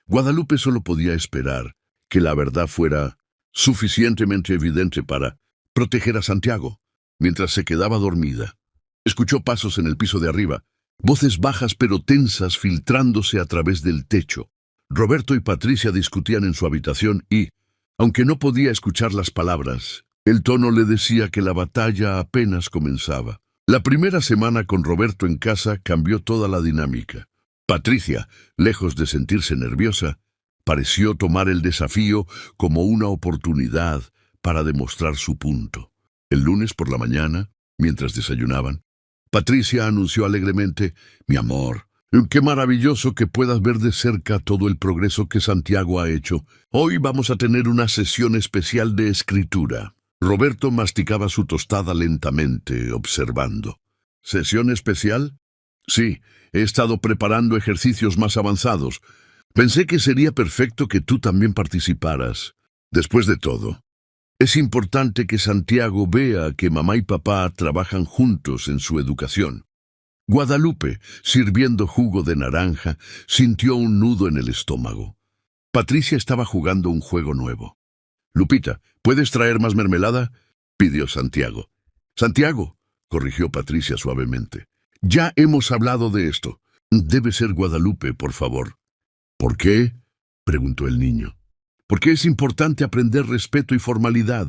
Guadalupe solo podía esperar que la verdad fuera suficientemente evidente para proteger a Santiago. Mientras se quedaba dormida, escuchó pasos en el piso de arriba, voces bajas pero tensas filtrándose a través del techo. Roberto y Patricia discutían en su habitación y, aunque no podía escuchar las palabras, el tono le decía que la batalla apenas comenzaba. La primera semana con Roberto en casa cambió toda la dinámica. Patricia, lejos de sentirse nerviosa, pareció tomar el desafío como una oportunidad para demostrar su punto. El lunes por la mañana, mientras desayunaban, Patricia anunció alegremente: «Mi amor, qué maravilloso que puedas ver de cerca todo el progreso que Santiago ha hecho. Hoy vamos a tener una sesión especial de escritura». Roberto masticaba su tostada lentamente, observando. ¿Sesión especial? Sí, he estado preparando ejercicios más avanzados. Pensé que sería perfecto que tú también participaras. Después de todo, es importante que Santiago vea que mamá y papá trabajan juntos en su educación. Guadalupe, sirviendo jugo de naranja, sintió un nudo en el estómago. Patricia estaba jugando un juego nuevo. «Lupita, ¿puedes traer más mermelada?», pidió Santiago. «Santiago, corrigió Patricia suavemente. Ya hemos hablado de esto. Debe ser Guadalupe, por favor. ¿Por qué? Preguntó el niño. Porque es importante aprender respeto y formalidad.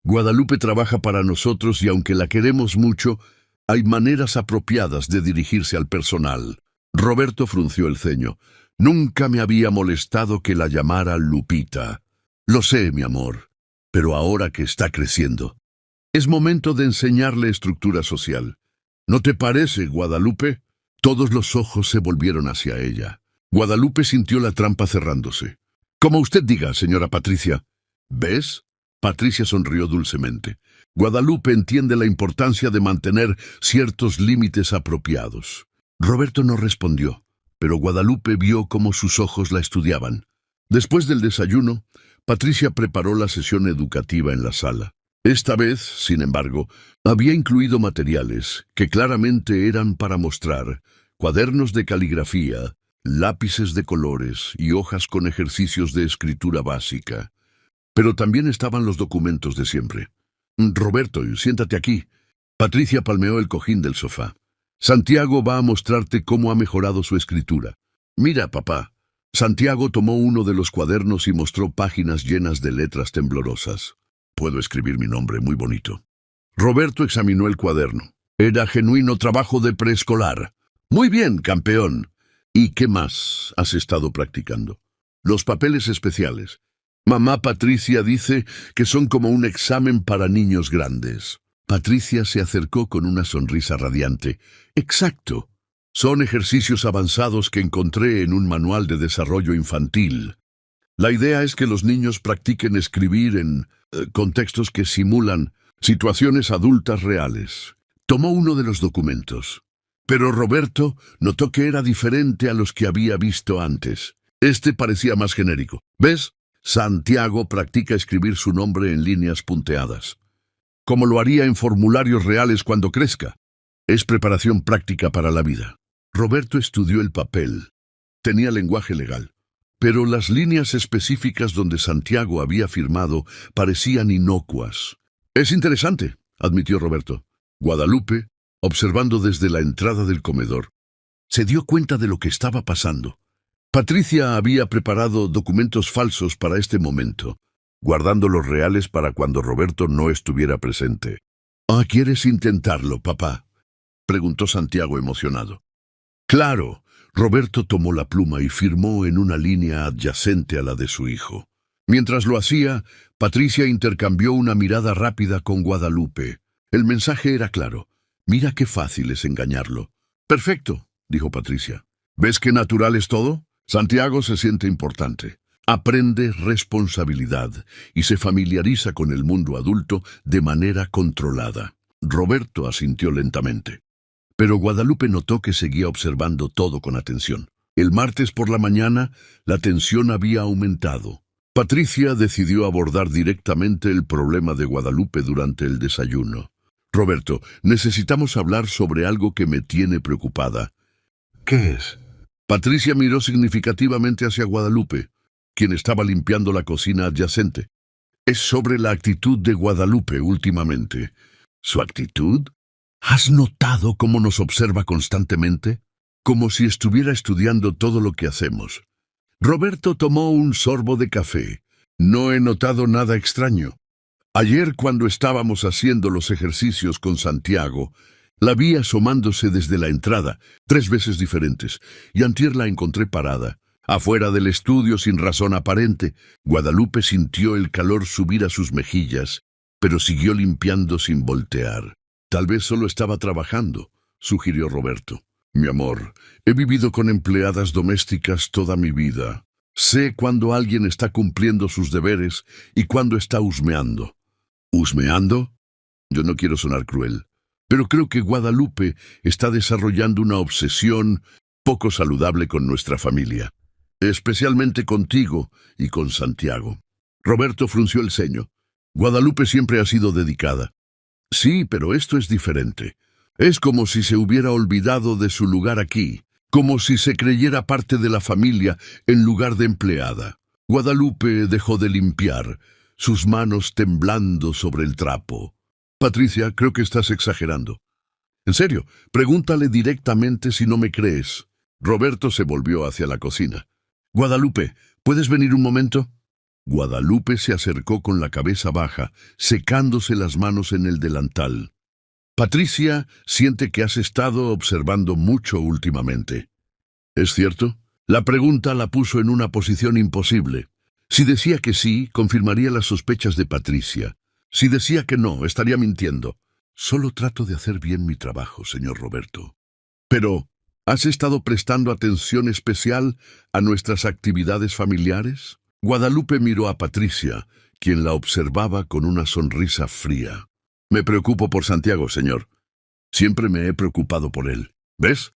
Guadalupe trabaja para nosotros y aunque la queremos mucho, hay maneras apropiadas de dirigirse al personal. Roberto frunció el ceño. Nunca me había molestado que la llamara Lupita. Lo sé, mi amor, pero ahora que está creciendo, es momento de enseñarle estructura social. ¿No te parece, Guadalupe? Todos los ojos se volvieron hacia ella. Guadalupe sintió la trampa cerrándose. Como usted diga, señora Patricia. ¿Ves? Patricia sonrió dulcemente. Guadalupe entiende la importancia de mantener ciertos límites apropiados. Roberto no respondió, pero Guadalupe vio cómo sus ojos la estudiaban. Después del desayuno, Patricia preparó la sesión educativa en la sala. Esta vez, sin embargo, había incluido materiales que claramente eran para mostrar: cuadernos de caligrafía, lápices de colores y hojas con ejercicios de escritura básica. Pero también estaban los documentos de siempre. Roberto, siéntate aquí. Patricia palmeó el cojín del sofá. Santiago va a mostrarte cómo ha mejorado su escritura. Mira, papá. Santiago tomó uno de los cuadernos y mostró páginas llenas de letras temblorosas. Puedo escribir mi nombre muy bonito. Roberto examinó el cuaderno. Era genuino trabajo de preescolar. Muy bien, campeón. ¿Y qué más has estado practicando? Los papeles especiales. Mamá Patricia dice que son como un examen para niños grandes. Patricia se acercó con una sonrisa radiante. Exacto. Son ejercicios avanzados que encontré en un manual de desarrollo infantil. La idea es que los niños practiquen escribir en contextos que simulan situaciones adultas reales. Tomó uno de los documentos. Pero Roberto notó que era diferente a los que había visto antes. Este parecía más genérico. ¿Ves? Santiago practica escribir su nombre en líneas punteadas, como lo haría en formularios reales cuando crezca. Es preparación práctica para la vida. Roberto estudió el papel. Tenía lenguaje legal, pero las líneas específicas donde Santiago había firmado parecían inocuas. Es interesante, admitió Roberto. Guadalupe, observando desde la entrada del comedor, se dio cuenta de lo que estaba pasando. Patricia había preparado documentos falsos para este momento, guardando los reales para cuando Roberto no estuviera presente. ¿Quieres intentarlo, papá?, preguntó Santiago emocionado. Claro. Roberto tomó la pluma y firmó en una línea adyacente a la de su hijo. Mientras lo hacía, Patricia intercambió una mirada rápida con Guadalupe. El mensaje era claro. Mira qué fácil es engañarlo. Perfecto, dijo Patricia. ¿Ves qué natural es todo? Santiago se siente importante. Aprende responsabilidad y se familiariza con el mundo adulto de manera controlada. Roberto asintió lentamente. Pero Guadalupe notó que seguía observando todo con atención. El martes por la mañana, la tensión había aumentado. Patricia decidió abordar directamente el problema de Guadalupe durante el desayuno. Roberto, necesitamos hablar sobre algo que me tiene preocupada. ¿Qué es? Patricia miró significativamente hacia Guadalupe, quien estaba limpiando la cocina adyacente. Es sobre la actitud de Guadalupe últimamente. ¿Su actitud? ¿Has notado cómo nos observa constantemente? Como si estuviera estudiando todo lo que hacemos. Roberto tomó un sorbo de café. No he notado nada extraño. Ayer, cuando estábamos haciendo los ejercicios con Santiago, la vi asomándose desde la entrada, 3 veces diferentes, y antier la encontré parada, afuera del estudio sin razón aparente. Guadalupe sintió el calor subir a sus mejillas, pero siguió limpiando sin voltear. Tal vez solo estaba trabajando, sugirió Roberto. Mi amor, he vivido con empleadas domésticas toda mi vida. Sé cuando alguien está cumpliendo sus deberes y cuando está husmeando. ¿Husmeando? Yo no quiero sonar cruel, pero creo que Guadalupe está desarrollando una obsesión poco saludable con nuestra familia, especialmente contigo y con Santiago. Roberto frunció el ceño. Guadalupe siempre ha sido dedicada. Sí, pero esto es diferente. Es como si se hubiera olvidado de su lugar aquí, como si se creyera parte de la familia en lugar de empleada. Guadalupe dejó de limpiar, sus manos temblando sobre el trapo. Patricia, creo que estás exagerando. En serio, pregúntale directamente si no me crees. Roberto se volvió hacia la cocina. Guadalupe, ¿puedes venir un momento? Guadalupe se acercó con la cabeza baja, secándose las manos en el delantal. Patricia siente que has estado observando mucho últimamente. ¿Es cierto? La pregunta la puso en una posición imposible. Si decía que sí, confirmaría las sospechas de Patricia. Si decía que no, estaría mintiendo. Solo trato de hacer bien mi trabajo, señor Roberto. Pero, ¿has estado prestando atención especial a nuestras actividades familiares? Guadalupe miró a Patricia, quien la observaba con una sonrisa fría. Me preocupo por Santiago, señor. Siempre me he preocupado por él. ¿Ves?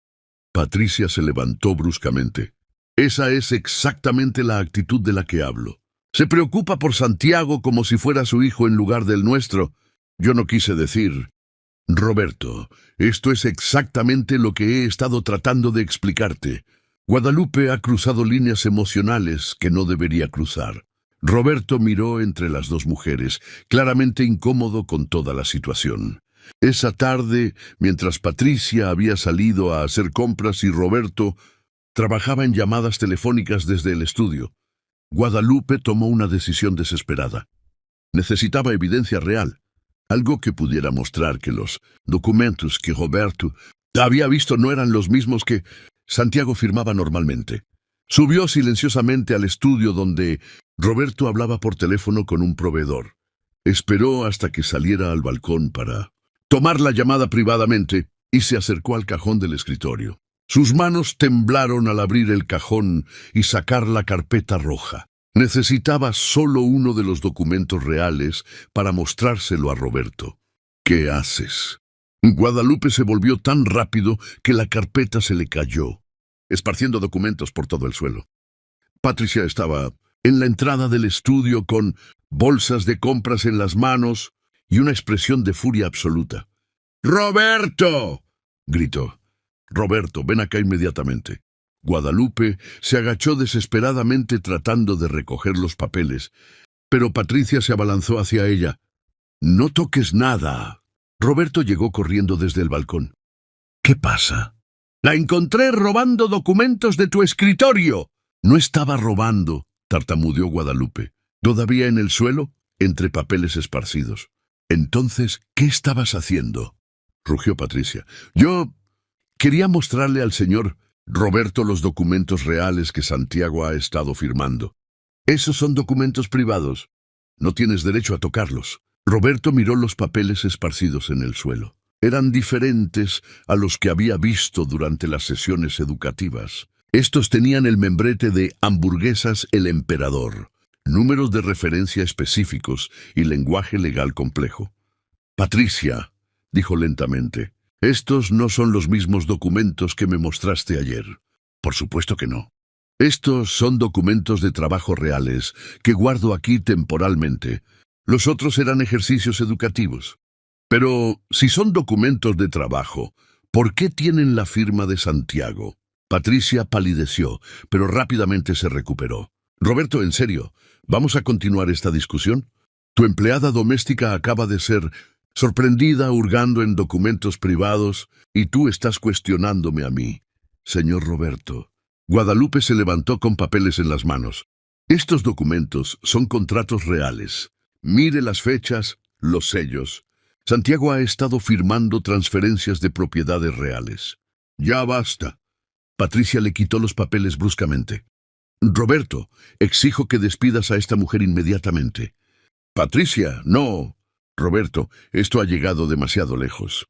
Patricia se levantó bruscamente. Esa es exactamente la actitud de la que hablo. Se preocupa por Santiago como si fuera su hijo en lugar del nuestro. Yo no quise decir... Roberto, esto es exactamente lo que he estado tratando de explicarte. Guadalupe ha cruzado líneas emocionales que no debería cruzar. Roberto miró entre las dos mujeres, claramente incómodo con toda la situación. Esa tarde, mientras Patricia había salido a hacer compras y Roberto trabajaba en llamadas telefónicas desde el estudio, Guadalupe tomó una decisión desesperada. Necesitaba evidencia real, algo que pudiera mostrar que los documentos que Roberto había visto no eran los mismos que Santiago firmaba normalmente. Subió silenciosamente al estudio donde Roberto hablaba por teléfono con un proveedor. Esperó hasta que saliera al balcón para tomar la llamada privadamente y se acercó al cajón del escritorio. Sus manos temblaron al abrir el cajón y sacar la carpeta roja. Necesitaba solo uno de los documentos reales para mostrárselo a Roberto. ¿Qué haces? Guadalupe se volvió tan rápido que la carpeta se le cayó, esparciendo documentos por todo el suelo. Patricia estaba en la entrada del estudio con bolsas de compras en las manos y una expresión de furia absoluta. ¡Roberto!, gritó. Roberto, ven acá inmediatamente. Guadalupe se agachó desesperadamente tratando de recoger los papeles, pero Patricia se abalanzó hacia ella. «No toques nada». Roberto llegó corriendo desde el balcón. «¿Qué pasa?» «La encontré robando documentos de tu escritorio». «No estaba robando», tartamudeó Guadalupe. «Todavía en el suelo, entre papeles esparcidos». «Entonces, ¿qué estabas haciendo?», rugió Patricia. «Yo quería mostrarle al señor Roberto los documentos reales que Santiago ha estado firmando. Esos son documentos privados. No tienes derecho a tocarlos». Roberto miró los papeles esparcidos en el suelo. Eran diferentes a los que había visto durante las sesiones educativas. Estos tenían el membrete de Hamburguesas el Emperador, números de referencia específicos y lenguaje legal complejo. «Patricia», dijo lentamente, «estos no son los mismos documentos que me mostraste ayer». «Por supuesto que no. Estos son documentos de trabajo reales que guardo aquí temporalmente. Los otros eran ejercicios educativos. Pero si son documentos de trabajo, ¿por qué tienen la firma de Santiago?» Patricia palideció, pero rápidamente se recuperó. «Roberto, en serio, ¿vamos a continuar esta discusión? Tu empleada doméstica acaba de ser sorprendida hurgando en documentos privados y tú estás cuestionándome a mí». «Señor Roberto». Guadalupe se levantó con papeles en las manos. «Estos documentos son contratos reales. Mire las fechas, los sellos. Santiago ha estado firmando transferencias de propiedades reales». «Ya basta». Patricia le quitó los papeles bruscamente. «Roberto, exijo que despidas a esta mujer inmediatamente». «Patricia, no». «Roberto, esto ha llegado demasiado lejos.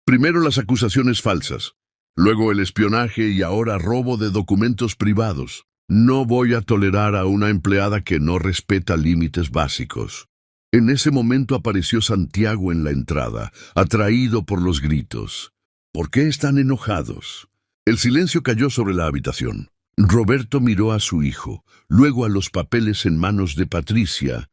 Primero las acusaciones falsas, luego el espionaje y ahora robo de documentos privados. No voy a tolerar a una empleada que no respeta límites básicos». En ese momento apareció Santiago en la entrada, atraído por los gritos. «¿Por qué están enojados?». El silencio cayó sobre la habitación. Roberto miró a su hijo, luego a los papeles en manos de Patricia,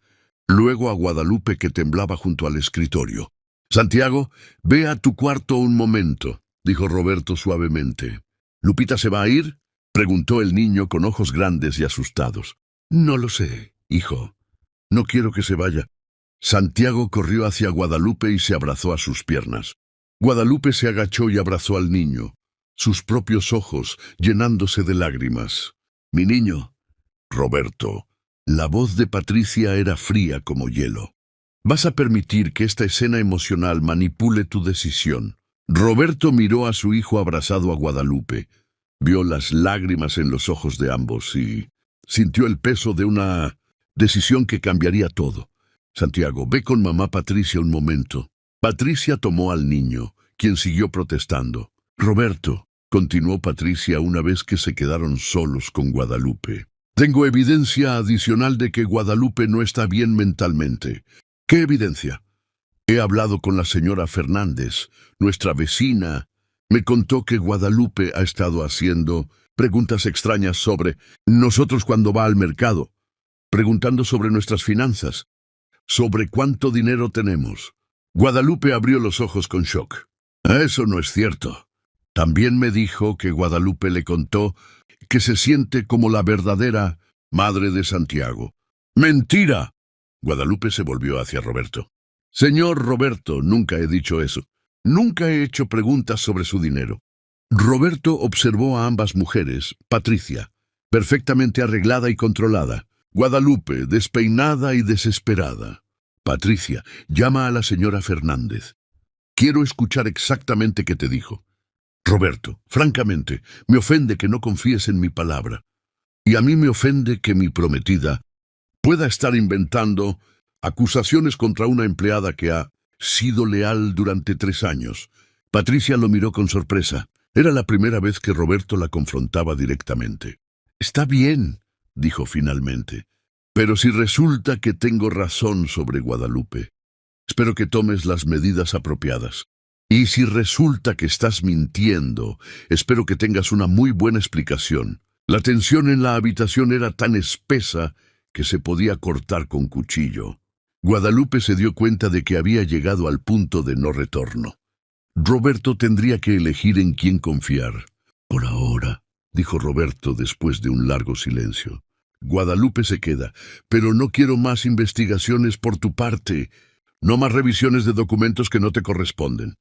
luego a Guadalupe que temblaba junto al escritorio. «Santiago, ve a tu cuarto un momento», dijo Roberto suavemente. «¿Lupita se va a ir?», preguntó el niño con ojos grandes y asustados. «No lo sé, hijo. No quiero que se vaya». Santiago corrió hacia Guadalupe y se abrazó a sus piernas. Guadalupe se agachó y abrazó al niño, sus propios ojos llenándose de lágrimas. «Mi niño, Roberto». La voz de Patricia era fría como hielo. «Vas a permitir que esta escena emocional manipule tu decisión». Roberto miró a su hijo abrazado a Guadalupe. Vio las lágrimas en los ojos de ambos y sintió el peso de una decisión que cambiaría todo. «Santiago, ve con mamá Patricia un momento». Patricia tomó al niño, quien siguió protestando. «Roberto», continuó Patricia una vez que se quedaron solos con Guadalupe, «tengo evidencia adicional de que Guadalupe no está bien mentalmente». «¿Qué evidencia?» «He hablado con la señora Fernández, nuestra vecina. Me contó que Guadalupe ha estado haciendo preguntas extrañas sobre nosotros cuando va al mercado, preguntando sobre nuestras finanzas, sobre cuánto dinero tenemos». Guadalupe abrió los ojos con shock. «Eso no es cierto». También me dijo que Guadalupe le contó que se siente como la verdadera madre de Santiago. «¡Mentira!». Guadalupe se volvió hacia Roberto. «Señor Roberto, nunca he dicho eso. Nunca he hecho preguntas sobre su dinero». Roberto observó a ambas mujeres, Patricia, perfectamente arreglada y controlada, Guadalupe, despeinada y desesperada. «Patricia, llama a la señora Fernández. Quiero escuchar exactamente qué te dijo». «Roberto, francamente, me ofende que no confíes en mi palabra. Y a mí me ofende que mi prometida pueda estar inventando acusaciones contra una empleada que ha sido leal durante 3 años». Patricia lo miró con sorpresa. Era la primera vez que Roberto la confrontaba directamente. «Está bien», dijo finalmente, «pero si resulta que tengo razón sobre Guadalupe, espero que tomes las medidas apropiadas. Y si resulta que estás mintiendo, espero que tengas una muy buena explicación». La tensión en la habitación era tan espesa que se podía cortar con cuchillo. Guadalupe se dio cuenta de que había llegado al punto de no retorno. Roberto tendría que elegir en quién confiar. «Por ahora», dijo Roberto después de un largo silencio. «Guadalupe se queda, pero no quiero más investigaciones por tu parte. No más revisiones de documentos que no te corresponden.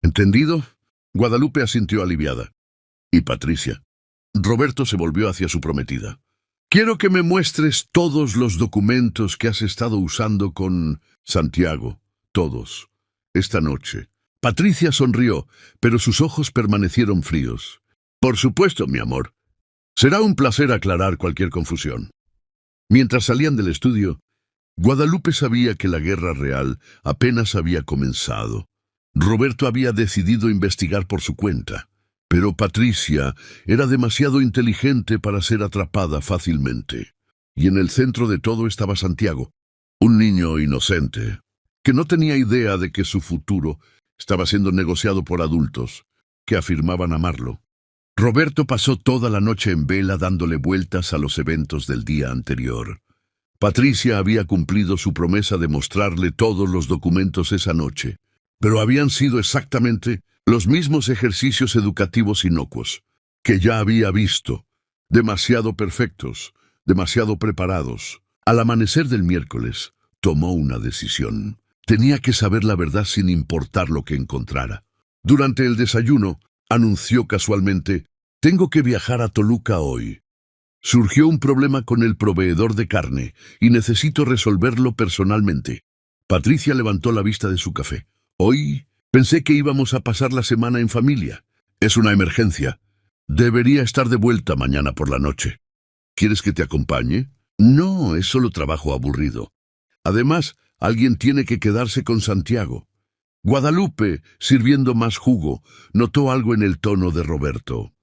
¿Entendido?». Guadalupe asintió aliviada. «¿Y Patricia?». Roberto se volvió hacia su prometida. «Quiero que me muestres todos los documentos que has estado usando con Santiago. Todos. Esta noche». Patricia sonrió, pero sus ojos permanecieron fríos. «Por supuesto, mi amor. Será un placer aclarar cualquier confusión». Mientras salían del estudio, Guadalupe sabía que la guerra real apenas había comenzado. Roberto había decidido investigar por su cuenta, pero Patricia era demasiado inteligente para ser atrapada fácilmente. Y en el centro de todo estaba Santiago, un niño inocente, que no tenía idea de que su futuro estaba siendo negociado por adultos que afirmaban amarlo. Roberto pasó toda la noche en vela dándole vueltas a los eventos del día anterior. Patricia había cumplido su promesa de mostrarle todos los documentos esa noche, pero habían sido exactamente los mismos ejercicios educativos inocuos que ya había visto, demasiado perfectos, demasiado preparados. Al amanecer del miércoles, tomó una decisión. Tenía que saber la verdad sin importar lo que encontrara. Durante el desayuno, anunció casualmente: «Tengo que viajar a Toluca hoy. Surgió un problema con el proveedor de carne y necesito resolverlo personalmente». Patricia levantó la vista de su café. «Hoy pensé que íbamos a pasar la semana en familia. Es una emergencia. Debería estar de vuelta mañana por la noche. ¿Quieres que te acompañe?». «No, es solo trabajo aburrido. Además, alguien tiene que quedarse con Santiago». Guadalupe, sirviendo más jugo, notó algo en el tono de Roberto.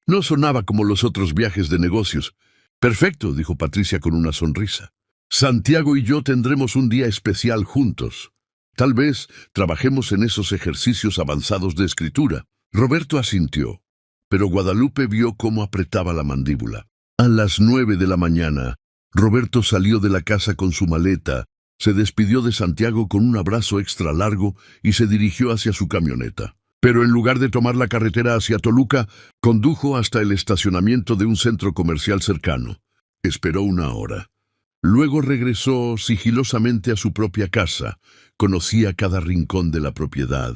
No sonaba como los otros viajes de negocios. «Perfecto», dijo Patricia con una sonrisa. «Santiago y yo tendremos un día especial juntos. Tal vez trabajemos en esos ejercicios avanzados de escritura». Roberto asintió, pero Guadalupe vio cómo apretaba la mandíbula. A las 9 de la mañana, Roberto salió de la casa con su maleta, se despidió de Santiago con un abrazo extra largo y se dirigió hacia su camioneta. Pero en lugar de tomar la carretera hacia Toluca, condujo hasta el estacionamiento de un centro comercial cercano. Esperó 1 hora. Luego regresó sigilosamente a su propia casa. Conocía cada rincón de la propiedad.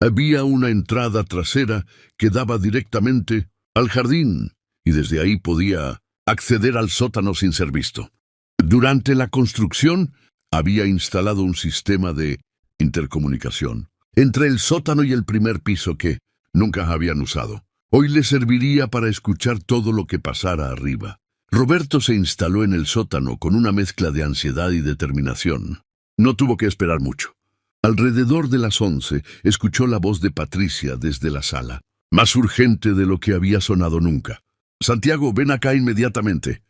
Había una entrada trasera que daba directamente al jardín, y desde ahí podía acceder al sótano sin ser visto. Durante la construcción, había instalado un sistema de intercomunicación entre el sótano y el primer piso que nunca habían usado. Hoy le serviría para escuchar todo lo que pasara arriba. Roberto se instaló en el sótano con una mezcla de ansiedad y determinación. No tuvo que esperar mucho. Alrededor de las 11, escuchó la voz de Patricia desde la sala, más urgente de lo que había sonado nunca. «Santiago, ven acá inmediatamente.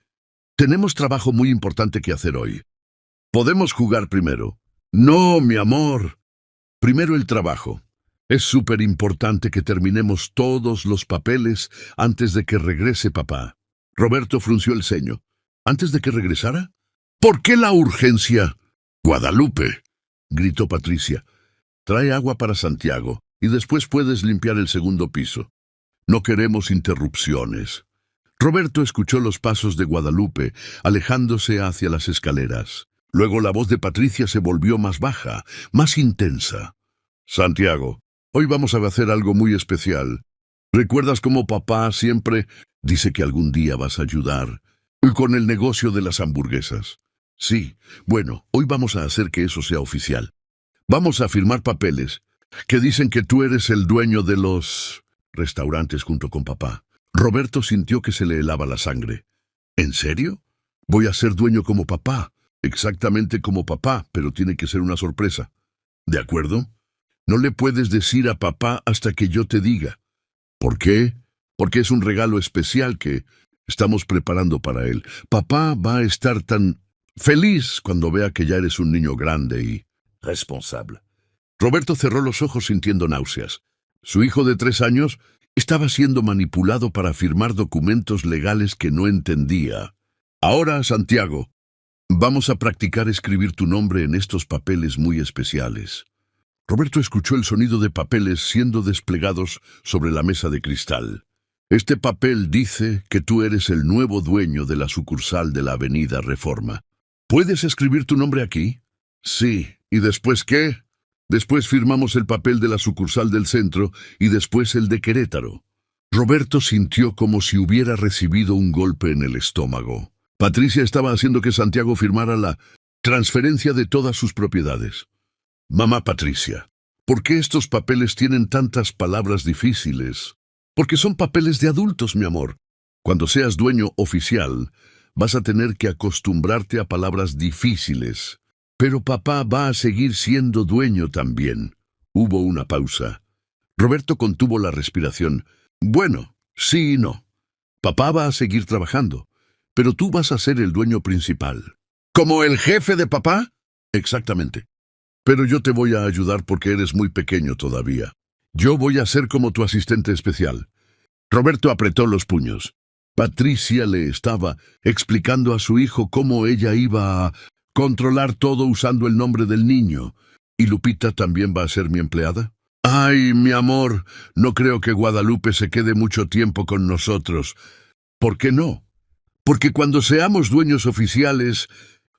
Tenemos trabajo muy importante que hacer hoy. ¿Podemos jugar primero?» «No, mi amor. Primero el trabajo. Es súper importante que terminemos todos los papeles antes de que regrese papá». Roberto frunció el ceño. ¿Antes de que regresara? ¿Por qué la urgencia? «Guadalupe», gritó Patricia. «Trae agua para Santiago y después puedes limpiar el segundo piso. No queremos interrupciones». Roberto escuchó los pasos de Guadalupe alejándose hacia las escaleras. Luego la voz de Patricia se volvió más baja, más intensa. «Santiago, hoy vamos a hacer algo muy especial. ¿Recuerdas cómo papá siempre dice que algún día vas a ayudar con el negocio de las hamburguesas?» «Sí, bueno, hoy vamos a hacer que eso sea oficial. Vamos a firmar papeles que dicen que tú eres el dueño de los restaurantes junto con papá». Roberto sintió que se le helaba la sangre. ¿En serio? Voy a ser dueño como papá, exactamente como papá, pero tiene que ser una sorpresa. ¿De acuerdo? No le puedes decir a papá hasta que yo te diga. ¿Por qué? Porque es un regalo especial que estamos preparando para él. Papá va a estar tan feliz cuando vea que ya eres un niño grande y responsable. Roberto cerró los ojos sintiendo náuseas. Su hijo de 3 años estaba siendo manipulado para firmar documentos legales que no entendía. «Ahora, Santiago, vamos a practicar escribir tu nombre en estos papeles muy especiales». Roberto escuchó el sonido de papeles siendo desplegados sobre la mesa de cristal. «Este papel dice que tú eres el nuevo dueño de la sucursal de la Avenida Reforma. ¿Puedes escribir tu nombre aquí?» «Sí. ¿Y después qué?» «Después firmamos el papel de la sucursal del centro y después el de Querétaro». Roberto sintió como si hubiera recibido un golpe en el estómago. Patricia estaba haciendo que Santiago firmara la transferencia de todas sus propiedades. «Mamá Patricia, ¿por qué estos papeles tienen tantas palabras difíciles?» «Porque son papeles de adultos, mi amor. Cuando seas dueño oficial, vas a tener que acostumbrarte a palabras difíciles. Pero papá va a seguir siendo dueño también». Hubo una pausa. Roberto contuvo la respiración. «Bueno, sí y no. Papá va a seguir trabajando, pero tú vas a ser el dueño principal». «¿Como el jefe de papá?» «Exactamente. Pero yo te voy a ayudar porque eres muy pequeño todavía. Yo voy a ser como tu asistente especial». Roberto apretó los puños. Patricia le estaba explicando a su hijo cómo ella iba a controlar todo usando el nombre del niño. ¿Y Lupita también va a ser mi empleada? «Ay, mi amor, no creo que Guadalupe se quede mucho tiempo con nosotros». «¿Por qué no?» «Porque cuando seamos dueños oficiales,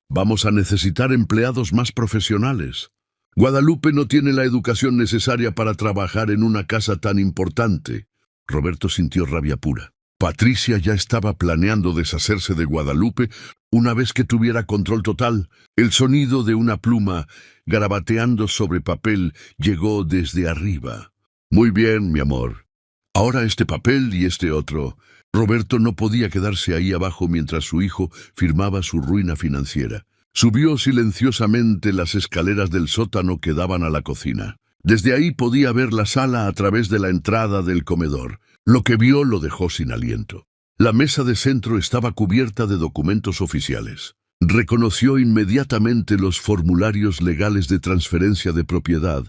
vamos a necesitar empleados más profesionales. Guadalupe no tiene la educación necesaria para trabajar en una casa tan importante». Roberto sintió rabia pura. Patricia ya estaba planeando deshacerse de Guadalupe una vez que tuviera control total. El sonido de una pluma garabateando sobre papel llegó desde arriba. «Muy bien, mi amor. Ahora este papel y este otro». Roberto no podía quedarse ahí abajo mientras su hijo firmaba su ruina financiera. Subió silenciosamente las escaleras del sótano que daban a la cocina. Desde ahí podía ver la sala a través de la entrada del comedor. Lo que vio lo dejó sin aliento. La mesa de centro estaba cubierta de documentos oficiales. Reconoció inmediatamente los formularios legales de transferencia de propiedad,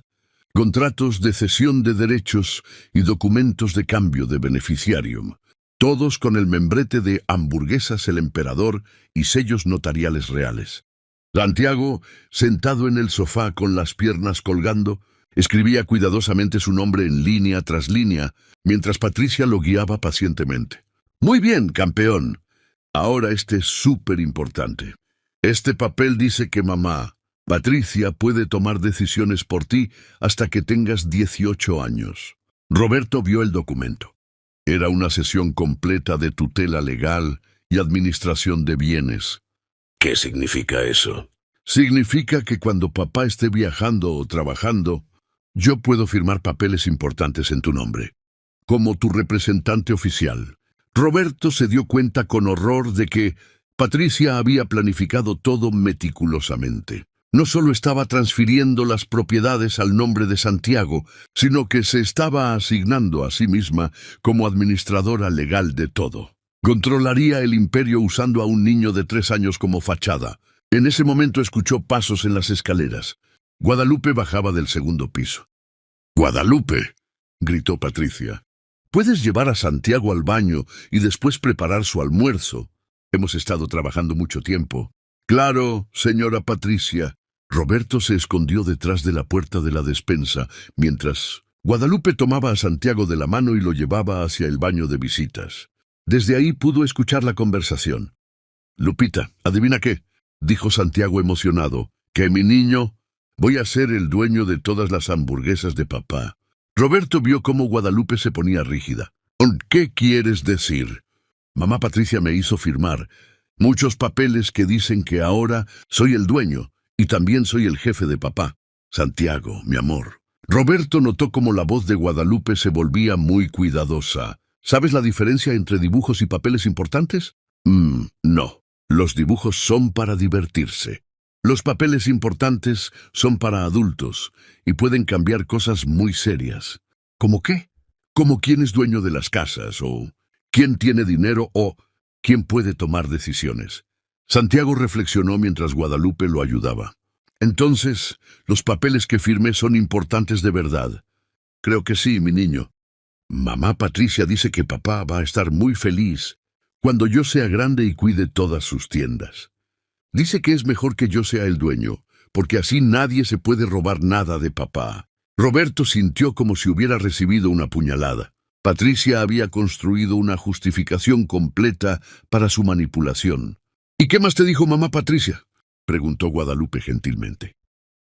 contratos de cesión de derechos y documentos de cambio de beneficiario, todos con el membrete de Hamburguesas el Emperador y sellos notariales reales. Santiago, sentado en el sofá con las piernas colgando, escribía cuidadosamente su nombre en línea tras línea, mientras Patricia lo guiaba pacientemente. «Muy bien, campeón. Ahora este es súper importante. Este papel dice que mamá Patricia puede tomar decisiones por ti hasta que tengas 18 años. Roberto vio el documento. Era una sesión completa de tutela legal y administración de bienes. ¿Qué significa eso? Significa que cuando papá esté viajando o trabajando, yo puedo firmar papeles importantes en tu nombre, como tu representante oficial. Roberto se dio cuenta con horror de que Patricia había planificado todo meticulosamente. No solo estaba transfiriendo las propiedades al nombre de Santiago, sino que se estaba asignando a sí misma como administradora legal de todo. Controlaría el imperio usando a un niño de 3 años como fachada. En ese momento escuchó pasos en las escaleras. Guadalupe bajaba del segundo piso. «¡Guadalupe!», gritó Patricia. «¿Puedes llevar a Santiago al baño y después preparar su almuerzo? Hemos estado trabajando mucho tiempo». «Claro, señora Patricia». Roberto se escondió detrás de la puerta de la despensa, mientras Guadalupe tomaba a Santiago de la mano y lo llevaba hacia el baño de visitas. Desde ahí pudo escuchar la conversación. «Lupita, ¿adivina qué?», dijo Santiago emocionado. «Que mi niño, voy a ser el dueño de todas las hamburguesas de papá». Roberto vio cómo Guadalupe se ponía rígida. «¿Qué quieres decir?». «Mamá Patricia me hizo firmar muchos papeles que dicen que ahora soy el dueño y también soy el jefe de papá. Santiago, mi amor». Roberto notó cómo la voz de Guadalupe se volvía muy cuidadosa. «¿Sabes la diferencia entre dibujos y papeles importantes?». No. Los dibujos son para divertirse. Los papeles importantes son para adultos y pueden cambiar cosas muy serias. ¿Cómo qué? Como quién es dueño de las casas, o quién tiene dinero, o quién puede tomar decisiones». Santiago reflexionó mientras Guadalupe lo ayudaba. «Entonces, los papeles que firmé son importantes de verdad». «Creo que sí, mi niño. Mamá Patricia dice que papá va a estar muy feliz cuando yo sea grande y cuide todas sus tiendas. Dice que es mejor que yo sea el dueño, porque así nadie se puede robar nada de papá». Roberto sintió como si hubiera recibido una puñalada. Patricia había construido una justificación completa para su manipulación. «¿Y qué más te dijo mamá Patricia?», preguntó Guadalupe gentilmente.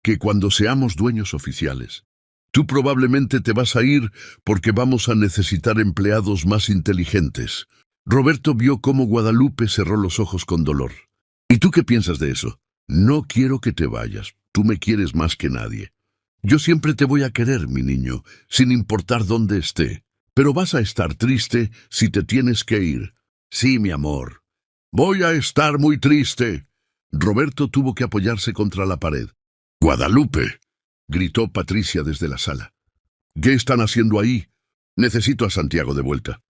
«Que cuando seamos dueños oficiales, tú probablemente te vas a ir porque vamos a necesitar empleados más inteligentes». Roberto vio cómo Guadalupe cerró los ojos con dolor. «¿Y tú qué piensas de eso?». «No quiero que te vayas. Tú me quieres más que nadie. Yo siempre te voy a querer, mi niño, sin importar dónde esté. Pero vas a estar triste si te tienes que ir». «Sí, mi amor. Voy a estar muy triste». Roberto tuvo que apoyarse contra la pared. «¡Guadalupe!», gritó Patricia desde la sala. «¿Qué están haciendo ahí? Necesito a Santiago de vuelta».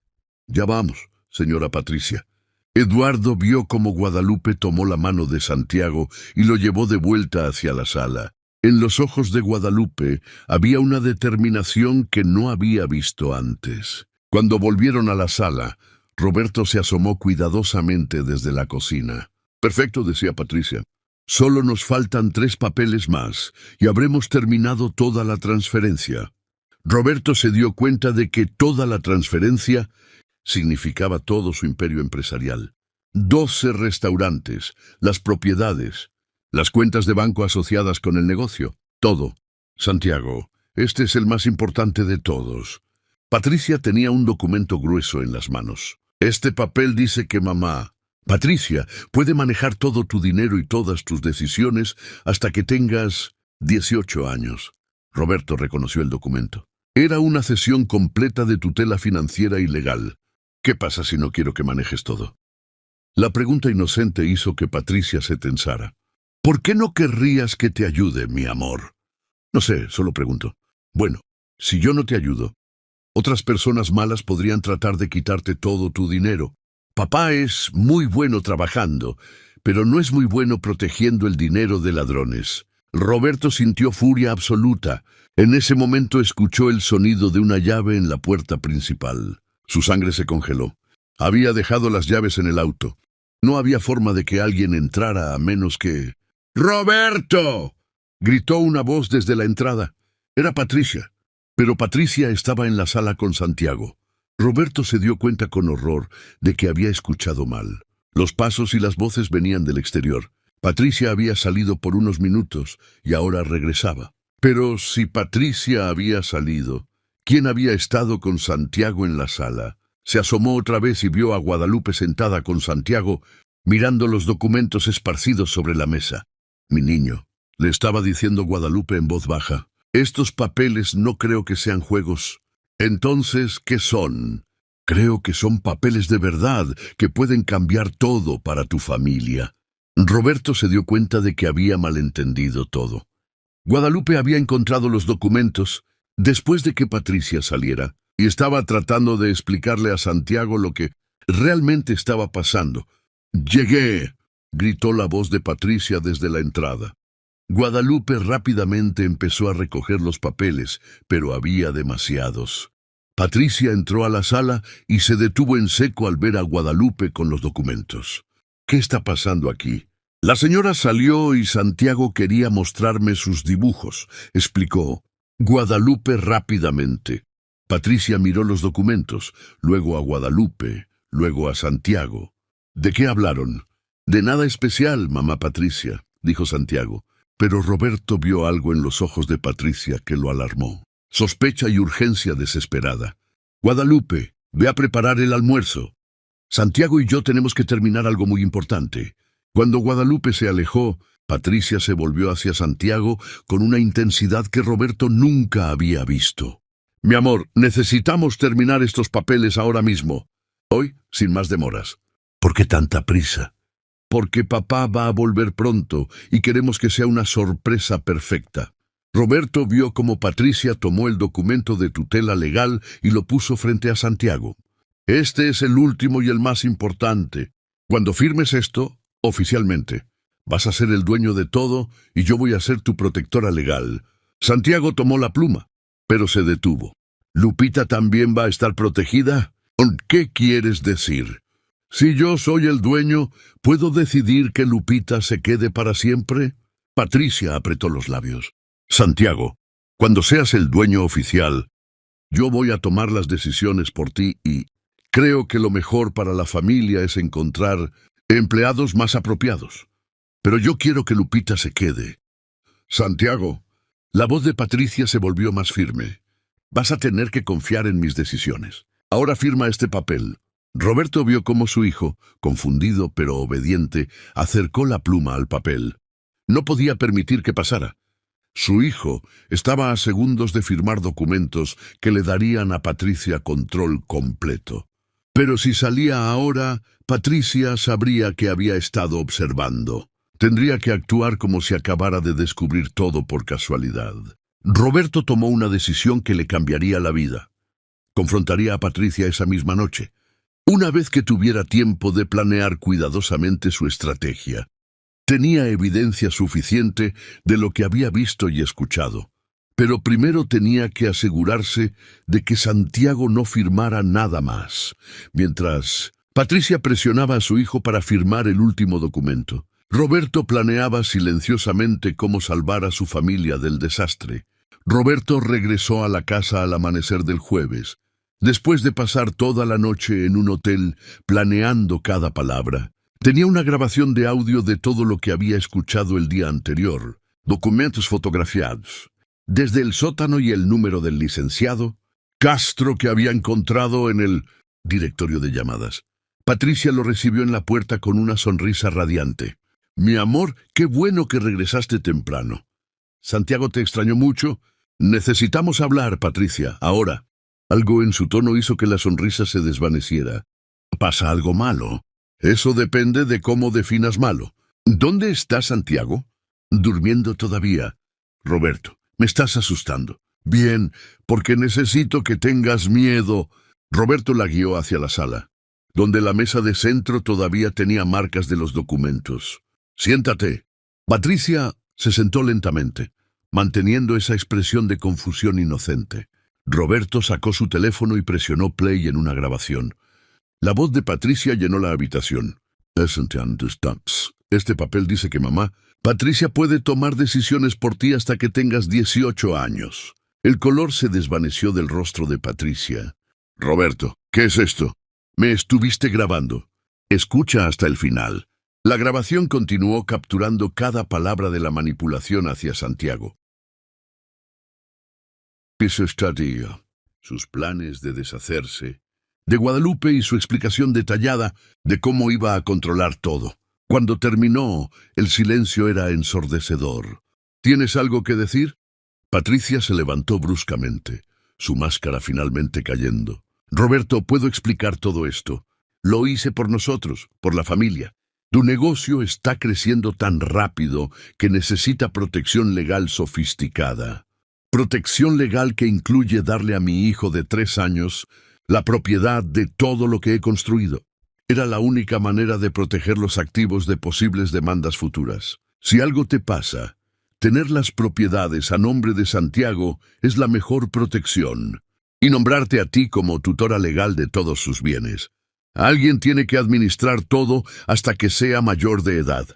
«Ya vamos, señora Patricia». Eduardo vio cómo Guadalupe tomó la mano de Santiago y lo llevó de vuelta hacia la sala. En los ojos de Guadalupe había una determinación que no había visto antes. Cuando volvieron a la sala, Roberto se asomó cuidadosamente desde la cocina. «Perfecto», decía Patricia. «Solo nos faltan 3 papeles más y habremos terminado toda la transferencia». Roberto se dio cuenta de que toda la transferencia significaba todo su imperio empresarial. 12 restaurantes, las propiedades, las cuentas de banco asociadas con el negocio, todo. «Santiago, este es el más importante de todos». Patricia tenía un documento grueso en las manos. «Este papel dice que mamá, Patricia, puede manejar todo tu dinero y todas tus decisiones hasta que tengas 18 años». Roberto reconoció el documento. Era una cesión completa de tutela financiera y legal. «¿Qué pasa si no quiero que manejes todo?». La pregunta inocente hizo que Patricia se tensara. «¿Por qué no querrías que te ayude, mi amor?». «No sé, solo pregunto». «Bueno, si yo no te ayudo, otras personas malas podrían tratar de quitarte todo tu dinero. Papá es muy bueno trabajando, pero no es muy bueno protegiendo el dinero de ladrones». Roberto sintió furia absoluta. En ese momento escuchó el sonido de una llave en la puerta principal. Su sangre se congeló. Había dejado las llaves en el auto. No había forma de que alguien entrara a menos que... «¡Roberto!», gritó una voz desde la entrada. Era Patricia, pero Patricia estaba en la sala con Santiago. Roberto se dio cuenta con horror de que había escuchado mal. Los pasos y las voces venían del exterior. Patricia había salido por unos minutos y ahora regresaba. Pero si Patricia había salido, ¿quién había estado con Santiago en la sala? Se asomó otra vez y vio a Guadalupe sentada con Santiago, mirando los documentos esparcidos sobre la mesa. «Mi niño», le estaba diciendo Guadalupe en voz baja, «estos papeles no creo que sean juegos». «Entonces, ¿qué son?» «Creo que son papeles de verdad, que pueden cambiar todo para tu familia». Roberto se dio cuenta de que había malentendido todo. Guadalupe había encontrado los documentos después de que Patricia saliera y estaba tratando de explicarle a Santiago lo que realmente estaba pasando. «Llegué», gritó la voz de Patricia desde la entrada. Guadalupe rápidamente empezó a recoger los papeles, pero había demasiados. Patricia entró a la sala y se detuvo en seco al ver a Guadalupe con los documentos. «¿Qué está pasando aquí?» «La señora salió y Santiago quería mostrarme sus dibujos», explicó Guadalupe rápidamente. Patricia miró los documentos, luego a Guadalupe, luego a Santiago. «¿De qué hablaron?» «De nada especial, mamá Patricia», dijo Santiago. Pero Roberto vio algo en los ojos de Patricia que lo alarmó. Sospecha y urgencia desesperada. «Guadalupe, ve a preparar el almuerzo. Santiago y yo tenemos que terminar algo muy importante». Cuando Guadalupe se alejó, Patricia se volvió hacia Santiago con una intensidad que Roberto nunca había visto. «Mi amor, necesitamos terminar estos papeles ahora mismo. Hoy, sin más demoras». «¿Por qué tanta prisa?» «Porque papá va a volver pronto y queremos que sea una sorpresa perfecta». Roberto vio cómo Patricia tomó el documento de tutela legal y lo puso frente a Santiago. «Este es el último y el más importante. Cuando firmes esto, oficialmente, vas a ser el dueño de todo y yo voy a ser tu protectora legal». Santiago tomó la pluma, pero se detuvo. «¿Lupita también va a estar protegida? ¿Qué quieres decir? Si yo soy el dueño, ¿puedo decidir que Lupita se quede para siempre?» Patricia apretó los labios. «Santiago, cuando seas el dueño oficial, yo voy a tomar las decisiones por ti y creo que lo mejor para la familia es encontrar empleados más apropiados. Pero yo quiero que Lupita se quede». «Santiago», la voz de Patricia se volvió más firme. «Vas a tener que confiar en mis decisiones. Ahora firma este papel». Roberto vio cómo su hijo, confundido pero obediente, acercó la pluma al papel. No podía permitir que pasara. Su hijo estaba a segundos de firmar documentos que le darían a Patricia control completo. Pero si salía ahora, Patricia sabría que había estado observando. Tendría que actuar como si acabara de descubrir todo por casualidad. Roberto tomó una decisión que le cambiaría la vida. Confrontaría a Patricia esa misma noche, una vez que tuviera tiempo de planear cuidadosamente su estrategia. Tenía evidencia suficiente de lo que había visto y escuchado, pero primero tenía que asegurarse de que Santiago no firmara nada más, mientras Patricia presionaba a su hijo para firmar el último documento. Roberto planeaba silenciosamente cómo salvar a su familia del desastre. Roberto regresó a la casa al amanecer del jueves, después de pasar toda la noche en un hotel planeando cada palabra. Tenía una grabación de audio de todo lo que había escuchado el día anterior, documentos fotografiados, desde el sótano y el número del licenciado Castro que había encontrado en el directorio de llamadas. Patricia lo recibió en la puerta con una sonrisa radiante. «Mi amor, qué bueno que regresaste temprano. Santiago te extrañó mucho. Necesitamos hablar, Patricia, ahora». Algo en su tono hizo que la sonrisa se desvaneciera. «¿Pasa algo malo?» «Eso depende de cómo definas malo». «¿Dónde está Santiago?» «Durmiendo todavía». «Roberto, me estás asustando». «Bien, porque necesito que tengas miedo». Roberto la guió hacia la sala, donde la mesa de centro todavía tenía marcas de los documentos. «Siéntate». Patricia se sentó lentamente, manteniendo esa expresión de confusión inocente. Roberto sacó su teléfono y presionó play en una grabación. La voz de Patricia llenó la habitación. «Este papel dice que mamá, Patricia puede tomar decisiones por ti hasta que tengas 18 años». El color se desvaneció del rostro de Patricia. «Roberto, ¿qué es esto?» «Me estuviste grabando. Escucha hasta el final». La grabación continuó capturando cada palabra de la manipulación hacia Santiago. Su estadía, sus planes de deshacerse, de Guadalupe y su explicación detallada de cómo iba a controlar todo. Cuando terminó, el silencio era ensordecedor. ¿Tienes algo que decir? Patricia se levantó bruscamente, su máscara finalmente cayendo. Roberto, puedo explicar todo esto. Lo hice por nosotros, por la familia. Tu negocio está creciendo tan rápido que necesita protección legal sofisticada. Protección legal que incluye darle a mi hijo de 3 años la propiedad de todo lo que he construido. Era la única manera de proteger los activos de posibles demandas futuras. Si algo te pasa, tener las propiedades a nombre de Santiago es la mejor protección, y nombrarte a ti como tutora legal de todos sus bienes. Alguien tiene que administrar todo hasta que sea mayor de edad.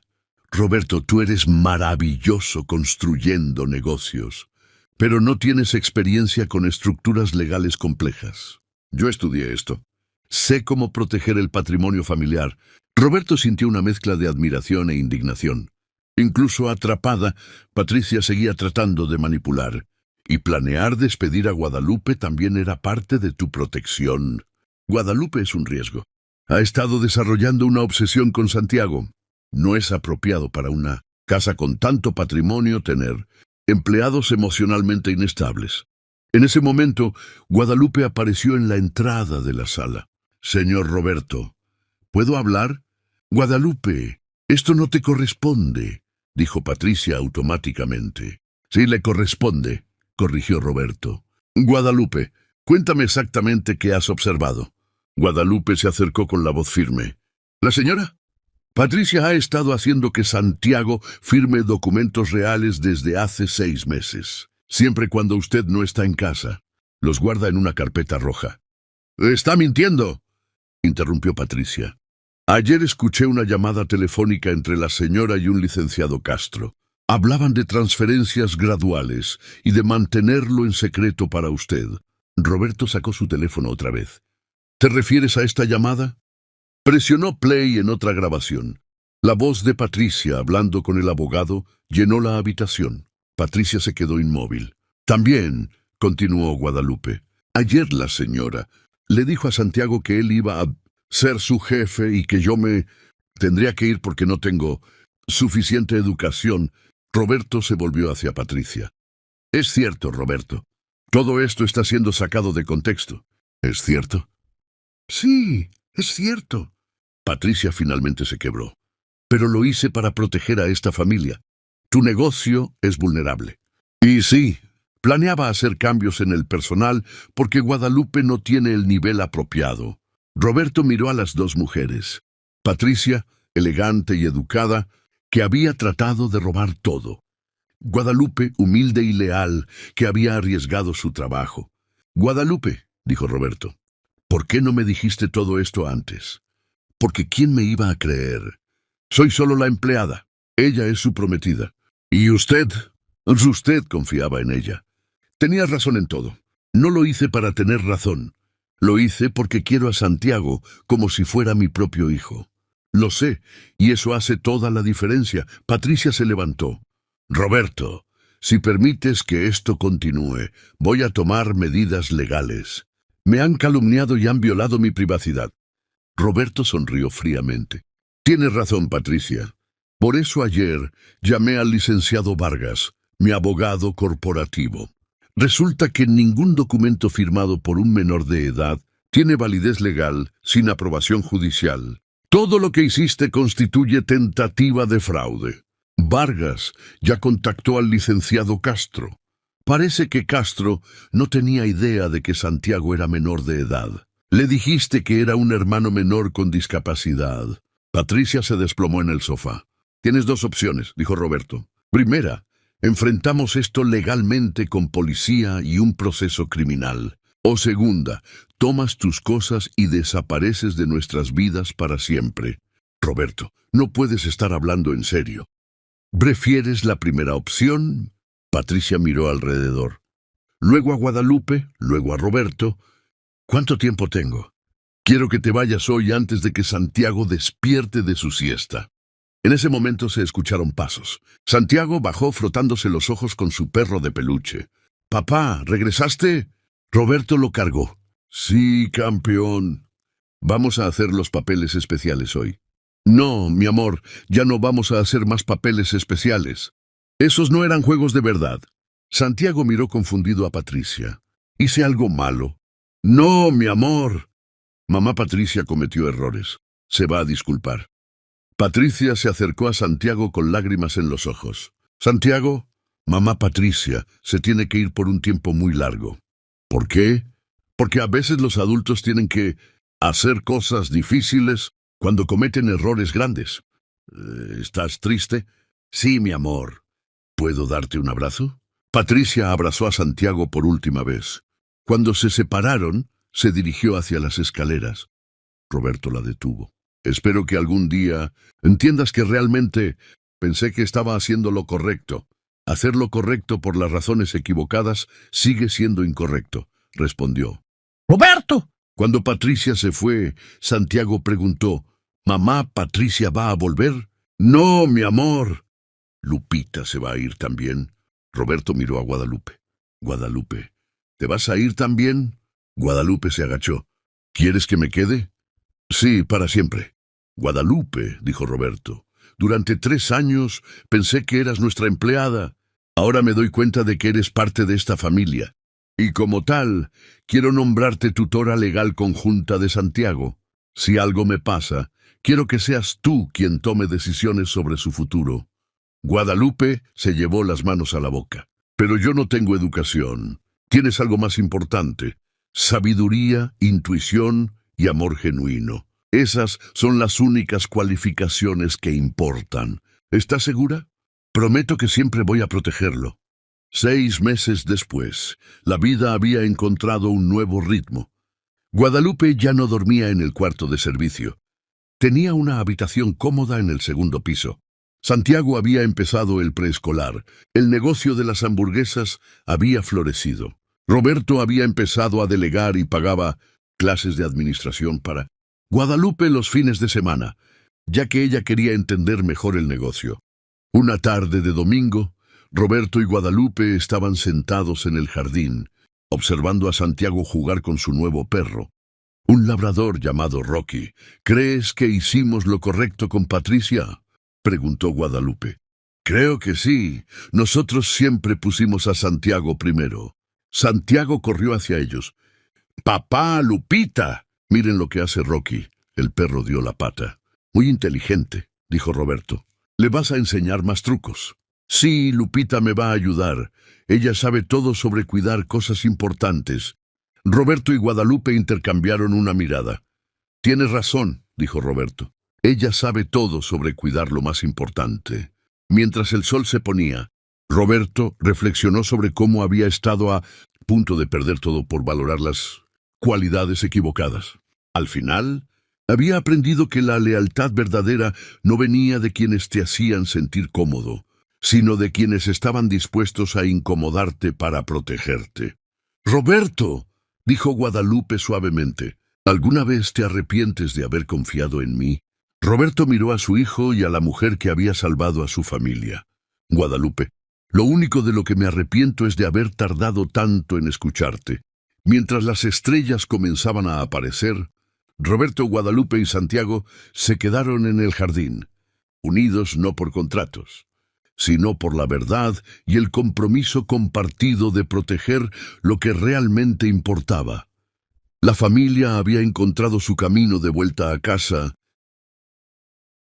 Roberto, tú eres maravilloso construyendo negocios, pero no tienes experiencia con estructuras legales complejas. Yo estudié esto. Sé cómo proteger el patrimonio familiar. Roberto sintió una mezcla de admiración e indignación. Incluso atrapada, Patricia seguía tratando de manipular. Y planear despedir a Guadalupe también era parte de tu protección. Guadalupe es un riesgo. Ha estado desarrollando una obsesión con Santiago. No es apropiado para una casa con tanto patrimonio tener empleados emocionalmente inestables. En ese momento, Guadalupe apareció en la entrada de la sala. Señor Roberto, ¿puedo hablar? Guadalupe, esto no te corresponde, dijo Patricia automáticamente. Sí le corresponde, corrigió Roberto. Guadalupe, cuéntame exactamente qué has observado. Guadalupe se acercó con la voz firme. ¿La señora? Patricia ha estado haciendo que Santiago firme documentos reales desde hace 6 meses. Siempre cuando usted no está en casa, los guarda en una carpeta roja. —¡Está mintiendo! —interrumpió Patricia. Ayer escuché una llamada telefónica entre la señora y un licenciado Castro. Hablaban de transferencias graduales y de mantenerlo en secreto para usted. Roberto sacó su teléfono otra vez. —¿Te refieres a esta llamada? Presionó play en otra grabación. La voz de Patricia, hablando con el abogado, llenó la habitación. Patricia se quedó inmóvil. También, continuó Guadalupe, ayer la señora le dijo a Santiago que él iba a ser su jefe y que yo me tendría que ir porque no tengo suficiente educación. Roberto se volvió hacia Patricia. Es cierto, Roberto. Todo esto está siendo sacado de contexto. ¿Es cierto? Sí, es cierto. Patricia finalmente se quebró. Pero lo hice para proteger a esta familia. Tu negocio es vulnerable. Y sí, planeaba hacer cambios en el personal porque Guadalupe no tiene el nivel apropiado. Roberto miró a las 2 mujeres. Patricia, elegante y educada, que había tratado de robar todo. Guadalupe, humilde y leal, que había arriesgado su trabajo. Guadalupe, dijo Roberto, ¿por qué no me dijiste todo esto antes? Porque ¿quién me iba a creer? Soy solo la empleada. Ella es su prometida. ¿Y usted? Usted confiaba en ella. Tenías razón en todo. No lo hice para tener razón. Lo hice porque quiero a Santiago como si fuera mi propio hijo. Lo sé, y eso hace toda la diferencia. Patricia se levantó. Roberto, si permites que esto continúe, voy a tomar medidas legales. Me han calumniado y han violado mi privacidad. Roberto sonrió fríamente. Tienes razón, Patricia. Por eso ayer llamé al licenciado Vargas, mi abogado corporativo. Resulta que ningún documento firmado por un menor de edad tiene validez legal sin aprobación judicial. Todo lo que hiciste constituye tentativa de fraude. Vargas ya contactó al licenciado Castro. Parece que Castro no tenía idea de que Santiago era menor de edad. Le dijiste que era un hermano menor con discapacidad. Patricia se desplomó en el sofá. Tienes 2 opciones, dijo Roberto. Primera, enfrentamos esto legalmente con policía y un proceso criminal. O segunda, tomas tus cosas y desapareces de nuestras vidas para siempre. Roberto, no puedes estar hablando en serio. ¿Prefieres la primera opción? Patricia miró alrededor. Luego a Guadalupe, luego a Roberto. ¿Cuánto tiempo tengo? Quiero que te vayas hoy antes de que Santiago despierte de su siesta. En ese momento se escucharon pasos. Santiago bajó frotándose los ojos con su perro de peluche. «Papá, ¿regresaste?» Roberto lo cargó. «Sí, campeón. Vamos a hacer los papeles especiales hoy». «No, mi amor, ya no vamos a hacer más papeles especiales. Esos no eran juegos de verdad». Santiago miró confundido a Patricia. «¿Hice algo malo?» «No, mi amor». Mamá Patricia cometió errores. Se va a disculpar. Patricia se acercó a Santiago con lágrimas en los ojos. «Santiago, mamá Patricia se tiene que ir por un tiempo muy largo». «¿Por qué?» «Porque a veces los adultos tienen que hacer cosas difíciles cuando cometen errores grandes». «¿Estás triste?» «Sí, mi amor. ¿Puedo darte un abrazo?» Patricia abrazó a Santiago por última vez. Cuando se separaron, se dirigió hacia las escaleras. Roberto la detuvo. «Espero que algún día entiendas que realmente pensé que estaba haciendo lo correcto. Hacer lo correcto por las razones equivocadas sigue siendo incorrecto», respondió. ¡Roberto! Cuando Patricia se fue, Santiago preguntó, «¿Mamá Patricia va a volver?» «No, mi amor». «¿Lupita se va a ir también?» Roberto miró a Guadalupe. «Guadalupe, ¿te vas a ir también?» Guadalupe se agachó. «¿Quieres que me quede?» «Sí, para siempre». «Guadalupe», dijo Roberto, «durante 3 años pensé que eras nuestra empleada. Ahora me doy cuenta de que eres parte de esta familia. Y como tal, quiero nombrarte tutora legal conjunta de Santiago. Si algo me pasa, quiero que seas tú quien tome decisiones sobre su futuro». Guadalupe se llevó las manos a la boca. «Pero yo no tengo educación. Tienes algo más importante: sabiduría, intuición y amor genuino. Esas son las únicas cualificaciones que importan. ¿Estás segura?» «Prometo que siempre voy a protegerlo». 6 meses después, la vida había encontrado un nuevo ritmo. Guadalupe ya no dormía en el cuarto de servicio. Tenía una habitación cómoda en el 2º piso. Santiago había empezado el preescolar. El negocio de las hamburguesas había florecido. Roberto había empezado a delegar y pagaba clases de administración para Guadalupe los fines de semana, ya que ella quería entender mejor el negocio. Una tarde de domingo, Roberto y Guadalupe estaban sentados en el jardín, observando a Santiago jugar con su nuevo perro, un labrador llamado Rocky. «¿Crees que hicimos lo correcto con Patricia?», preguntó Guadalupe. «Creo que sí. Nosotros siempre pusimos a Santiago primero». Santiago corrió hacia ellos. «¡Papá, Lupita! Miren lo que hace Rocky». El perro dio la pata. «Muy inteligente», dijo Roberto. «¿Le vas a enseñar más trucos?» «Sí, Lupita me va a ayudar. Ella sabe todo sobre cuidar cosas importantes». Roberto y Guadalupe intercambiaron una mirada. «Tienes razón», dijo Roberto. «Ella sabe todo sobre cuidar lo más importante». Mientras el sol se ponía, Roberto reflexionó sobre cómo había estado a punto de perder todo por valorar las cualidades equivocadas. Al final, había aprendido que la lealtad verdadera no venía de quienes te hacían sentir cómodo, sino de quienes estaban dispuestos a incomodarte para protegerte. «Roberto», dijo Guadalupe suavemente, «¿alguna vez te arrepientes de haber confiado en mí?» Roberto miró a su hijo y a la mujer que había salvado a su familia. «Guadalupe, lo único de lo que me arrepiento es de haber tardado tanto en escucharte». Mientras las estrellas comenzaban a aparecer, Roberto, Guadalupe y Santiago se quedaron en el jardín, unidos no por contratos, sino por la verdad y el compromiso compartido de proteger lo que realmente importaba. La familia había encontrado su camino de vuelta a casa